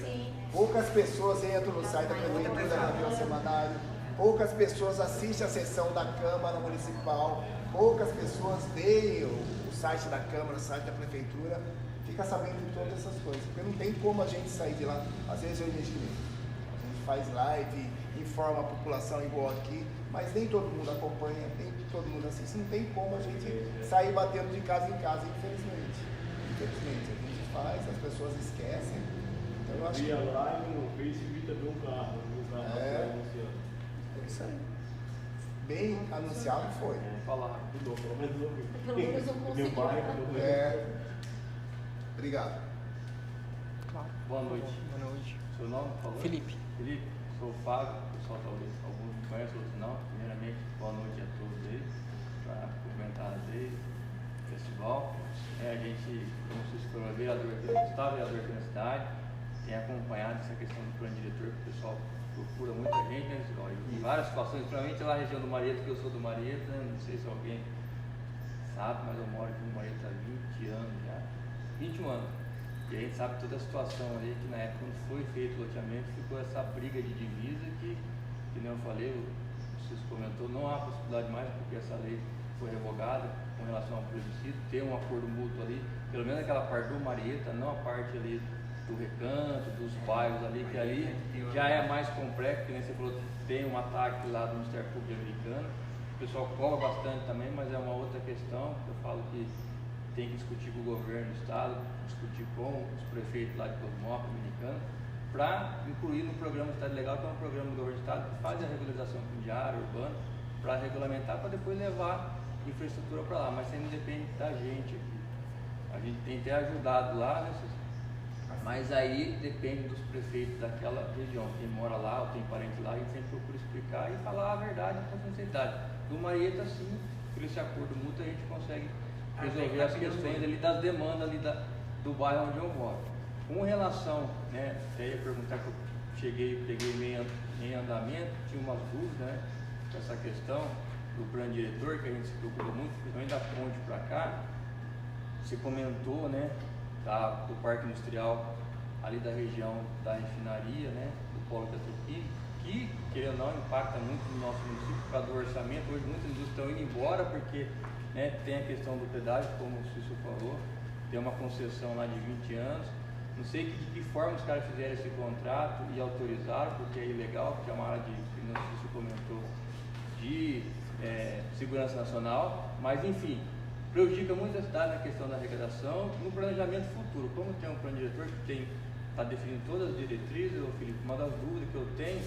B: Sim.
G: Poucas pessoas entram no site da Prefeitura para ver o semanário, poucas pessoas assistem a sessão da Câmara Municipal, poucas pessoas veem o site da Câmara, o site da Prefeitura, fica sabendo de todas essas coisas, porque não tem como a gente sair de lá. Às vezes eu imagino, a gente faz live, informa a população igual aqui, mas nem todo mundo acompanha, nem todo mundo assiste, não tem como a gente sair batendo de casa em casa, infelizmente. Infelizmente, a gente faz, as pessoas esquecem. Então eu acho que...
H: Via live no Facebook também um carro anunciando.
G: É isso aí. Bem anunciado foi.
H: Falar, mudou, pelo menos eu vi.
B: Pelo menos eu consegui.
H: Meu bairro,
G: Obrigado.
I: Boa noite.
C: Boa noite.
I: Seu nome, por favor?
C: Felipe.
I: Felipe, sou o Fábio, o pessoal talvez alguns me conhecem, outros não. Primeiramente, boa noite a todos aí, para comentar a lei, o festival. A gente, como se for vereador aqui no estado, vereador aqui na cidade, tem acompanhado essa questão do plano diretor, que o pessoal procura muita gente, né? Em várias situações, principalmente lá na região do Marieta, que eu sou do Marieta, não sei se alguém sabe, mas eu moro aqui no Marieta há 20 anos já. 21 anos. E a gente sabe toda a situação ali, que na época quando foi feito o loteamento, ficou essa briga de divisa que nem eu falei, vocês comentou, não há possibilidade mais, porque essa lei foi revogada com relação ao plebiscito, ter um acordo mútuo ali, pelo menos aquela parte do Marieta, não a parte ali do Recanto, dos bairros ali, que ali já é mais complexo, que nem você falou, tem um ataque lá do Ministério Público americano, o pessoal cobra bastante também, mas é uma outra questão, eu falo que tem que discutir com o governo do estado, discutir com os prefeitos lá de Cosmópolis, Dominicana, para incluir no programa Cidade Legal, que é um programa do governo do estado que faz a regularização fundiária, urbana, para regulamentar, para depois levar infraestrutura para lá, mas isso ainda depende da gente aqui. A gente tem até ajudado lá, né, mas aí depende dos prefeitos daquela região, quem mora lá ou tem parente lá, a gente sempre procura explicar e falar a verdade com sinceridade. No Marieta, sim, por esse acordo mútuo a gente consegue resolver as questões ali das demandas ali do bairro onde eu moro. Com relação, né, até ia perguntar que eu peguei meio em andamento, tinha umas dúvidas, né, com essa questão do plano diretor, que a gente se preocupa muito, principalmente da ponte para cá. Você comentou, né, do parque industrial ali da região da refinaria, né, do polo petroquímico, que, querendo ou não, impacta muito no nosso município por causa do orçamento. Hoje muitas indústrias estão indo embora porque, né, tem a questão do pedágio, como o Cícero falou, tem uma concessão lá de 20 anos. Não sei de que forma os caras fizeram esse contrato e autorizaram, porque é ilegal, porque é uma área de, como o Cícero comentou, de segurança nacional, mas enfim, prejudica muito a cidade na questão da arrecadação, no planejamento futuro. Como tem um plano diretor que está definindo todas as diretrizes, Felipe, uma das dúvidas que eu tenho,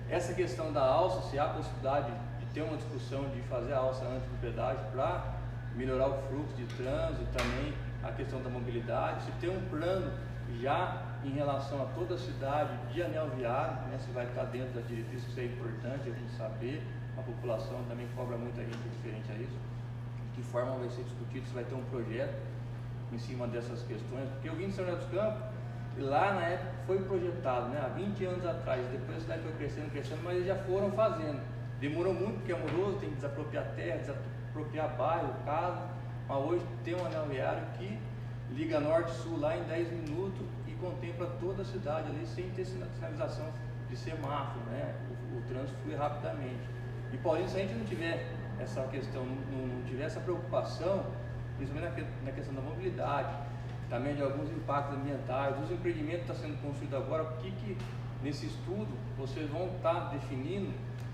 I: essa questão da alça, se há possibilidade de ter uma discussão de fazer a alça antes do pedágio para melhorar o fluxo de trânsito, também a questão da mobilidade, se tem um plano Já em relação a toda a cidade de anel viário, né, se vai estar dentro das diretrizes, isso é importante a gente saber. A população também cobra muita gente referente a isso. De que forma vai ser discutido, se vai ter um projeto em cima dessas questões. Porque eu vim de São José dos Campos, e lá na época foi projetado, né, há 20 anos atrás, depois a cidade foi crescendo, mas eles já foram fazendo. Demorou muito porque é moroso, tem que desapropriar terra, desapropriar bairro, casa, mas hoje tem um anel viário que liga norte-sul lá em 10 minutos e contempla toda a cidade ali sem ter sinalização de semáforo, né? O trânsito flui rapidamente. E Paulínia, se a gente não tiver essa questão, não tiver essa preocupação, principalmente na questão da mobilidade, também de alguns impactos ambientais, dos empreendimentos que estão sendo construídos agora, o que nesse estudo vocês vão estar definindo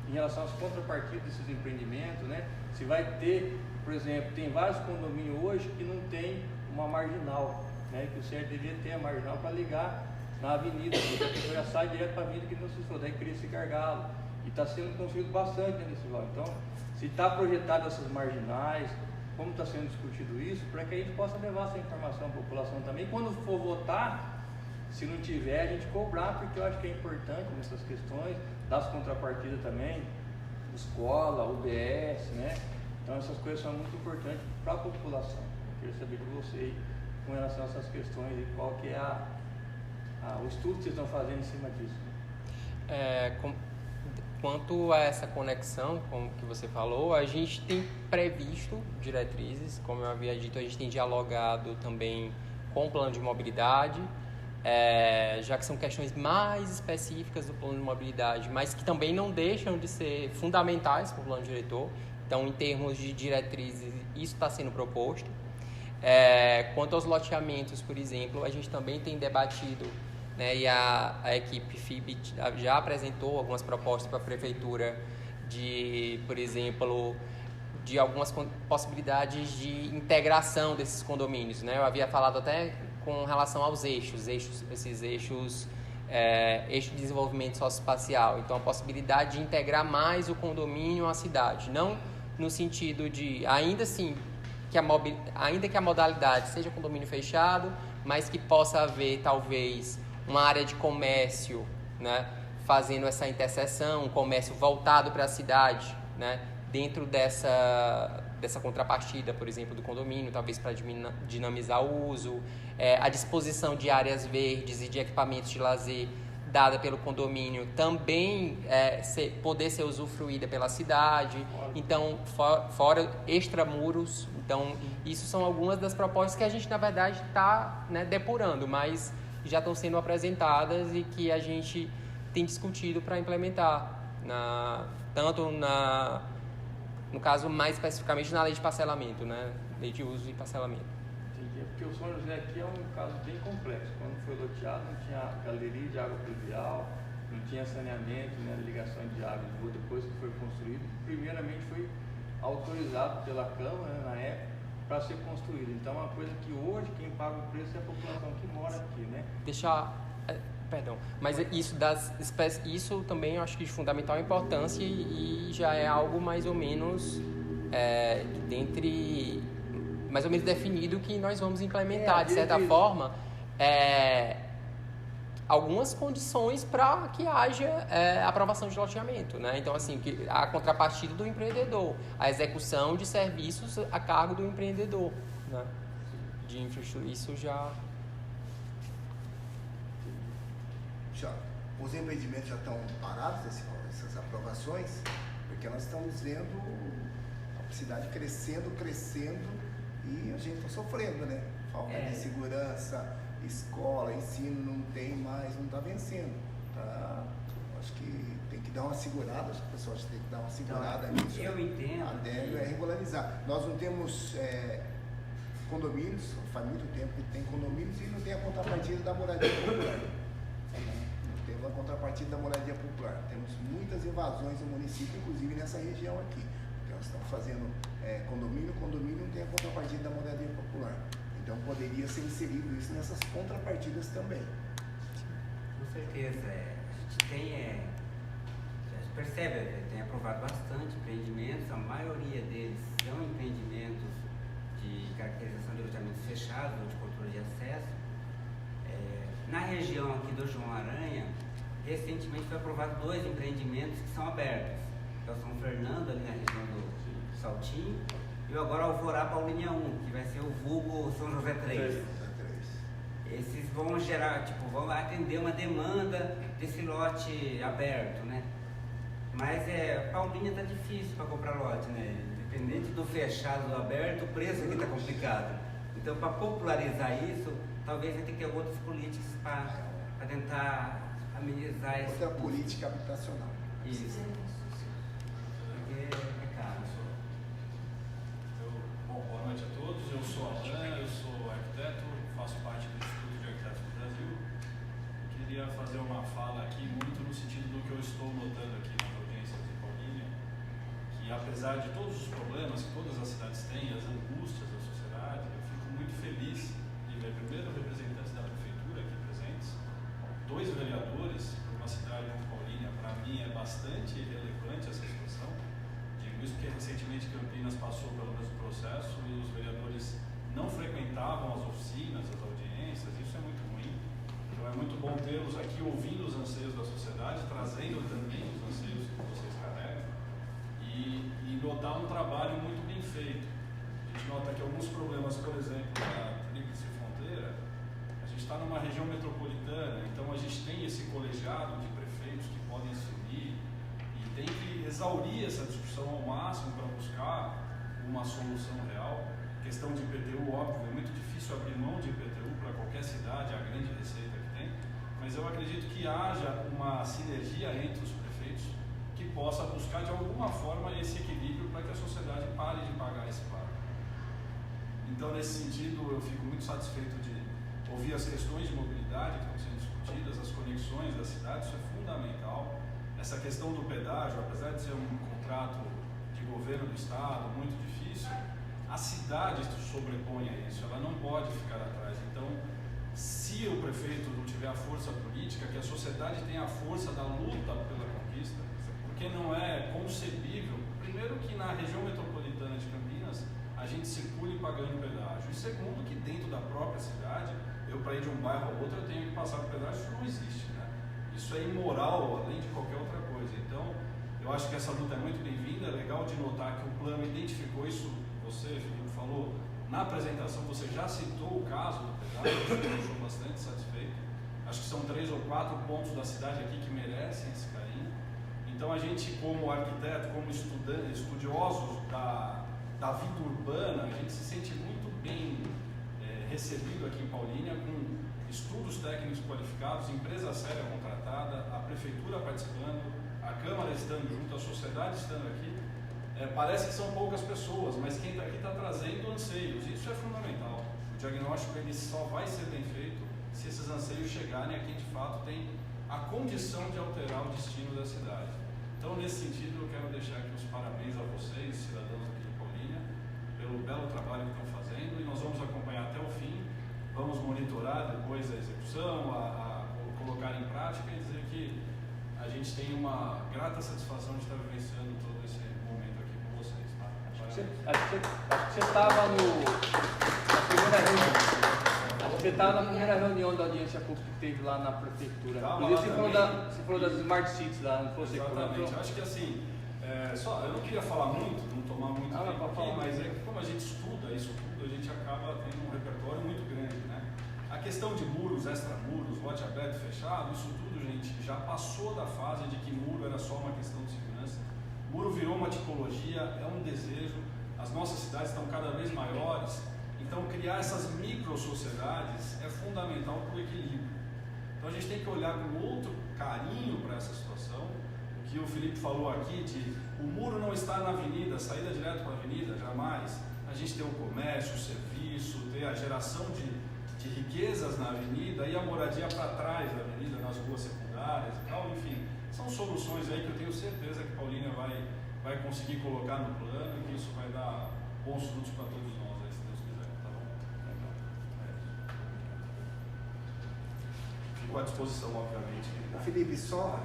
I: em relação às contrapartidas desses empreendimentos, né? Se vai ter, por exemplo, tem vários condomínios hoje que não tem uma marginal, né? Que o certo devia ter a marginal para ligar na avenida, porque a pessoa já sai direto para a avenida que não se for, daí cria esse gargalo. E está sendo construído bastante nesse local. Então, se está projetado essas marginais, como está sendo discutido isso, para que a gente possa levar essa informação à população também. Quando for votar, se não tiver, a gente cobrar, porque eu acho que é importante nessas questões, das contrapartidas também, escola, UBS, né? Então essas coisas são muito importantes para a população. Eu queria saber de você com relação a essas questões e qual que é o estudo que vocês estão fazendo em cima disso.
C: Quanto a essa conexão, como que você falou, a gente tem previsto diretrizes, como eu havia dito, a gente tem dialogado também com o plano de mobilidade, já que são questões mais específicas do plano de mobilidade, mas que também não deixam de ser fundamentais para o plano diretor. Então, em termos de diretrizes, isso está sendo proposto. Quanto aos loteamentos, por exemplo, a gente também tem debatido, né, e a equipe FIB já apresentou algumas propostas para a prefeitura de, por exemplo, de algumas possibilidades de integração desses condomínios, né? Eu havia falado até com relação aos esses eixos de desenvolvimento socioespacial. Então, a possibilidade de integrar mais o condomínio à cidade, não no sentido de, ainda que a modalidade seja condomínio fechado, mas que possa haver, talvez, uma área de comércio, né, fazendo essa interseção, um comércio voltado para a cidade, né, dentro dessa contrapartida, por exemplo, do condomínio, talvez para dinamizar o uso, a disposição de áreas verdes e de equipamentos de lazer dada pelo condomínio também poder ser usufruída pela cidade, então fora extramuros. Então isso são algumas das propostas que a gente na verdade está, né, depurando, mas já estão sendo apresentadas e que a gente tem discutido para implementar, no caso mais especificamente na lei de parcelamento, né? Lei de uso e parcelamento.
I: Entendi, porque o São José aqui é um caso bem complexo. Quando foi loteado não tinha galeria de água pluvial, não tinha saneamento, né, ligação de água de rua. Depois que foi construído, primeiramente foi autorizado pela Câmara, né, na época, para ser construído. Então, é uma coisa que hoje quem paga o preço é a população que mora aqui, né?
C: Mas isso também eu acho que de fundamental importância e já é algo mais ou menos mais ou menos definido que nós vamos implementar, de certa forma, algumas condições para que haja aprovação de loteamento, né? Então, assim, que a contrapartida do empreendedor, a execução de serviços a cargo do empreendedor, né? De infraestrutura, isso já...
G: Os empreendimentos já estão parados, essas aprovações, porque nós estamos vendo a cidade crescendo e a gente está sofrendo, né? Falta de segurança, escola, ensino não tem mais, não está vencendo. Acho que tem que dar uma segurada, acho que o pessoal tem que dar uma segurada nisso.
A: Eu entendo.
G: A regularizar. Nós não temos condomínios, faz muito tempo que tem condomínios e não tem a contrapartida da moradia popular. Não temos a contrapartida da moradia popular. Temos muitas invasões no município, inclusive nessa região aqui. Nós estamos fazendo condomínio não tem a contrapartida da moradia popular. Então poderia ser inserido isso nessas contrapartidas também.
A: Com certeza. A gente percebe, tem aprovado bastante empreendimentos, a maioria deles são empreendimentos de caracterização de loteamentos fechados ou de controle de acesso. João Aranha, recentemente foi aprovado 2 empreendimentos que são abertos. Que é o São Fernando, ali na região do Saltinho, e agora Alvorá Paulínia 1, que vai ser o vulgo São José 3. Esses vão gerar, vão atender uma demanda desse lote aberto, né? Mas Paulínia tá difícil para comprar lote, né? Independente do fechado do aberto, o preço aqui tá complicado. Então, para popularizar isso, talvez vai ter que ter outras políticas para tentar amenizar esse.
G: Outra política habitacional.
A: Isso. Porque é caro.
J: Bom, boa noite a todos. Eu sou Alan, eu sou arquiteto, faço parte do Instituto de Arquitetos do Brasil. Queria fazer uma fala aqui muito no sentido do que eu estou notando aqui nas audiências de Paulínia, que apesar de todos os problemas que todas as cidades têm, as angústias da sociedade, eu fico muito feliz de ver primeiro representantes da prefeitura aqui presentes, 2 vereadores para uma cidade como Paulínia. Para mim é bastante relevante essa situação. Digo isso porque recentemente Campinas passou pelo mesmo processo e os vereadores não frequentavam as oficinas, as audiências. Isso é muito ruim. Então é muito bom tê-los aqui ouvindo os anseios da sociedade, trazendo também os anseios que vocês carregam e notar um trabalho muito bem feito. A gente nota que alguns problemas, por exemplo, da Tríplice Fronteira, a gente está numa região metropolitana, então a gente tem esse colegiado de prefeitos que podem se unir e tem que exaurir essa discussão ao máximo para buscar uma solução real. A questão de IPTU, óbvio, é muito difícil abrir mão de IPTU para qualquer cidade, a grande receita que tem, mas eu acredito que haja uma sinergia entre os prefeitos que possa buscar de alguma forma esse equilíbrio para que a sociedade pare de pagar esse pago. Então, nesse sentido, eu fico muito satisfeito de ouvir as questões de mobilidade que estão sendo discutidas, as conexões da cidade, isso é fundamental. Essa questão do pedágio, apesar de ser um contrato de governo do estado muito difícil, a cidade se sobrepõe a isso, ela não pode ficar atrás. Então, se o prefeito não tiver a força política, que a sociedade tenha a força da luta pela conquista, porque não é concebível, primeiro, que na região metropolitana de Campinas a gente circule pagando pedágio, e segundo, que dentro da própria cidade, eu para ir de um bairro ao outro eu tenho que passar por pedágio. Isso não existe, né? Isso é imoral, além de qualquer outra coisa. Então, eu acho que essa luta é muito bem-vinda. É legal de notar que o plano identificou isso. Você, Felipe, falou na apresentação, você já citou o caso do pedágio, eu estou bastante satisfeito. Acho que são 3 ou 4 pontos da cidade aqui que merecem esse carinho. Então, a gente, como arquiteto, como estudiosos da vida urbana, a gente se sente muito bem recebido aqui em Paulínia, com estudos técnicos qualificados, empresa séria contratada, a prefeitura participando, a Câmara estando junto, a sociedade estando aqui. Parece que são poucas pessoas, mas quem está aqui está trazendo anseios, e isso é fundamental. O diagnóstico ele só vai ser bem feito se esses anseios chegarem a quem de fato tem a condição de alterar o destino da cidade. Então, nesse sentido, eu quero deixar aqui os parabéns a vocês, cidadãos aqui de Paulínia, pelo belo trabalho que estão fazendo, e nós vamos acompanhar até o fim, vamos monitorar depois a execução, a colocar em prática e dizer que a gente tem uma grata satisfação de estar vivenciando todo esse momento aqui com vocês. Tá?
I: Acho que você estava na primeira reunião. Você estava na primeira reunião da audiência pública que teve lá na prefeitura. Inclusive você falou das Smart Cities lá, não foi você?
J: Exatamente. Acho que assim, eu não queria falar muito, não tomar muito tempo aqui, mas como a gente estuda isso tudo, a gente acaba tendo um repertório muito grande, né? A questão de muros, extramuros, lote aberto e fechado, isso tudo, gente, já passou da fase de que muro era só uma questão de segurança. Muro virou uma tipologia, é um desejo, as nossas cidades estão cada vez maiores, então criar essas micro-sociedades é fundamental para o equilíbrio. Então a gente tem que olhar com outro carinho para essa situação. O que o Felipe falou aqui de o muro não está na avenida, saída direto para a avenida, jamais. A gente tem o comércio, o serviço, tem a geração de riquezas na avenida e a moradia para trás da avenida, nas ruas secundárias e tal, enfim. São soluções aí que eu tenho certeza que Paulínia vai conseguir colocar no plano e que isso vai dar bons frutos para todos nós, aí, se Deus quiser, tá bom? Fico à disposição, obviamente.
G: Felipe, só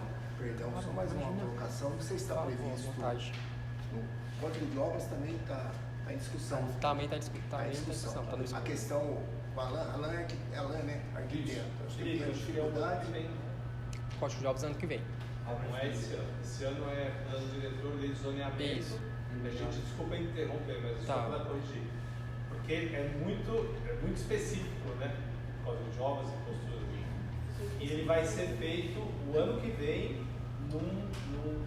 G: mais uma colocação. Você está previsto no Código de Obras também está Está em discussão.
C: Também está em discussão. Tá no
G: A questão, o Alan, né? Arquiteto. Acho que tem dificuldade.
C: Código de obras ano que vem.
D: Não é esse ano. Esse ano é plano diretor, lei de zoneamento.
C: Isso.
D: A gente, desculpa interromper, mas
C: Tá.
D: só para corrigir. Porque é muito específico, né? Código de obras e construção. E ele vai ser feito o ano que vem num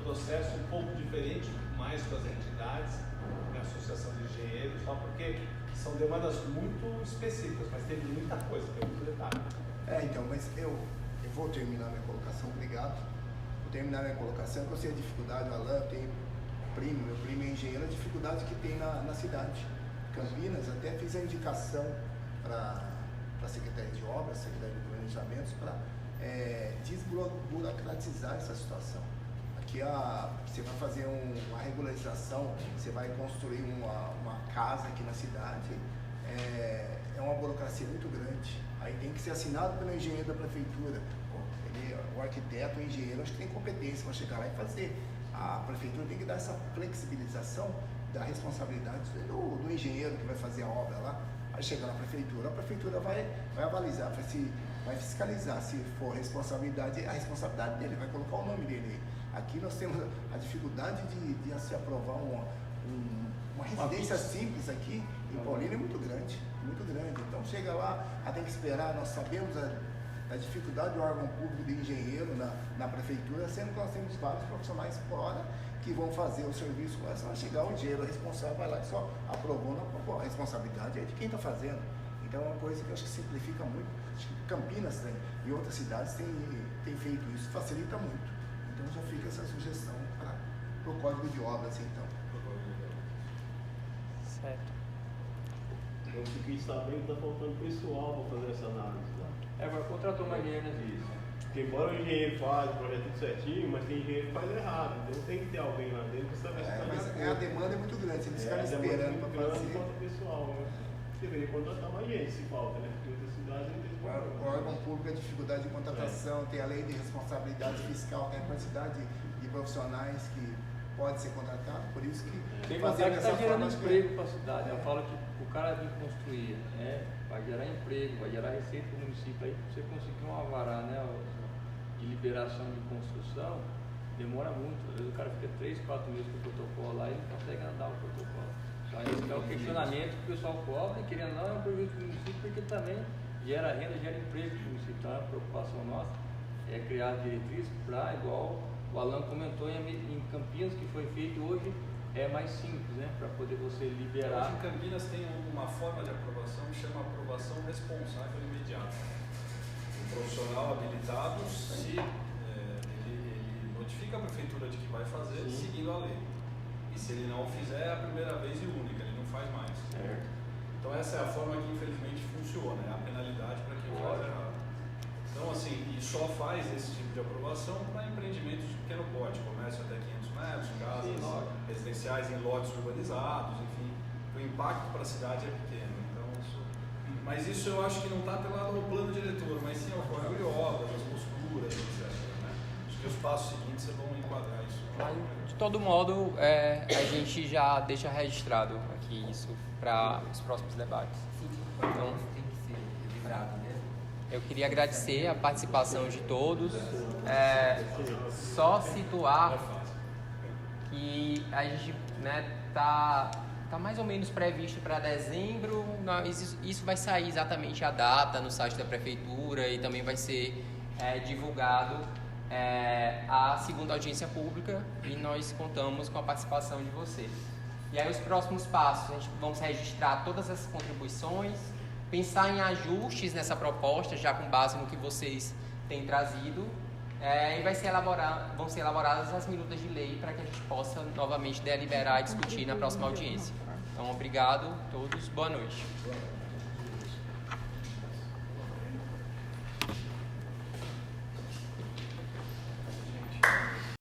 D: processo um pouco diferente, mais com as entidades, com a associação de engenheiros, só porque são demandas muito específicas, mas tem muita coisa, tem muito detalhe.
G: Então, mas eu vou terminar minha colocação, obrigado. Vou terminar minha colocação, que eu sei a dificuldade, o Alan, tem meu primo é engenheiro, a dificuldade que tem na cidade. Campinas, até fiz a indicação para a Secretaria de Obras, Secretaria de Planejamentos, para desburocratizar essa situação. Aqui você vai fazer uma regularização, você vai construir uma casa aqui na cidade, é uma burocracia muito grande. Aí tem que ser assinado pelo engenheiro da prefeitura. O arquiteto, o engenheiro, acho que tem competência para chegar lá e fazer. A prefeitura tem que dar essa flexibilização da responsabilidade do engenheiro que vai fazer a obra lá. Vai chegar na prefeitura, a prefeitura vai avalizar, vai fiscalizar. Se for a responsabilidade dele, vai colocar o nome dele. Aqui nós temos a dificuldade de se aprovar uma residência simples aqui em Paulínia é muito grande. Então chega lá, tem que esperar, nós sabemos a dificuldade do órgão público de engenheiro na prefeitura, sendo que nós temos vários profissionais fora que vão fazer o serviço, mas vai chegar o engenheiro responsável, vai lá e só aprovou, a responsabilidade é de quem está fazendo. Então é uma coisa que eu acho que simplifica muito. Acho que Campinas e outras cidades têm feito isso, facilita muito. Então já fica essa sugestão para o Código de Obras, então.
C: Certo.
H: Eu fiquei sabendo que está faltando pessoal para fazer essa análise lá.
I: Agora contratou uma engenheira disso.
H: Porque embora o engenheiro faz o projeto tudo certinho, mas tem engenheiro que faz errado. Então tem que ter alguém lá dentro para saber se está
G: Mas a demanda é muito grande, eles ficaram esperando para fazer.
H: Falta pessoal, né? Você deveria contratar mais gente se falta, né? Porque outras cidades não tem problema.
G: O órgão público é dificuldade de contratação, tem a lei de responsabilidade fiscal, tem a quantidade de profissionais que pode ser contratado, por isso que
I: Tem
G: fazer
I: vontade que está
G: dessa
I: gerando
G: forma,
I: emprego para a cidade. Eu falo que o cara vir construir, vai gerar emprego, vai gerar receita para o município. Aí você conseguir um alvará, né, de liberação de construção, demora muito. Às vezes o cara fica 3, 4 meses com o protocolo lá e não consegue andar o protocolo. Então esse é o questionamento que o pessoal cobra e querendo não é um prejuízo para o município, porque também gera renda, gera emprego para o município. Então a preocupação nossa é criar diretrizes para, igual o Alan comentou em Campinas, que foi feito hoje, é mais simples, né? Para poder você liberar.
J: Hoje em Campinas tem uma forma de aprovação que chama aprovação responsável imediata. O profissional habilitado, se ele notifica a prefeitura de que vai fazer, seguindo a lei. E se ele não fizer, é a primeira vez e única, ele não faz mais. Então essa é a forma que infelizmente funciona, é a penalidade para quem faz errado. Então assim, e só faz esse tipo de aprovação para empreendimentos de pequeno porte, comércio até 500 metros, casas residenciais em lotes urbanizados, enfim, o impacto para a cidade é pequeno. Então, mas isso eu acho que não está atrelado ao plano diretor, mas sim ao código de obras, às posturas, etc. Né? Acho que os passos seguintes vocês vão enquadrar isso.
C: De todo modo, a gente já deixa registrado aqui isso para os próximos debates. Então,
A: tem que ser livrado, né?
C: eu queria agradecer a participação de todos. Só situar que a gente tá mais ou menos previsto para dezembro. Isso vai sair exatamente a data no site da prefeitura e também vai ser divulgado a segunda audiência pública e nós contamos com a participação de vocês. E aí os próximos passos, a gente vamos registrar todas as contribuições, pensar em ajustes nessa proposta, já com base no que vocês têm trazido, e vão ser elaboradas as minutas de lei para que a gente possa novamente deliberar e discutir na próxima audiência. Então, obrigado a todos, boa noite.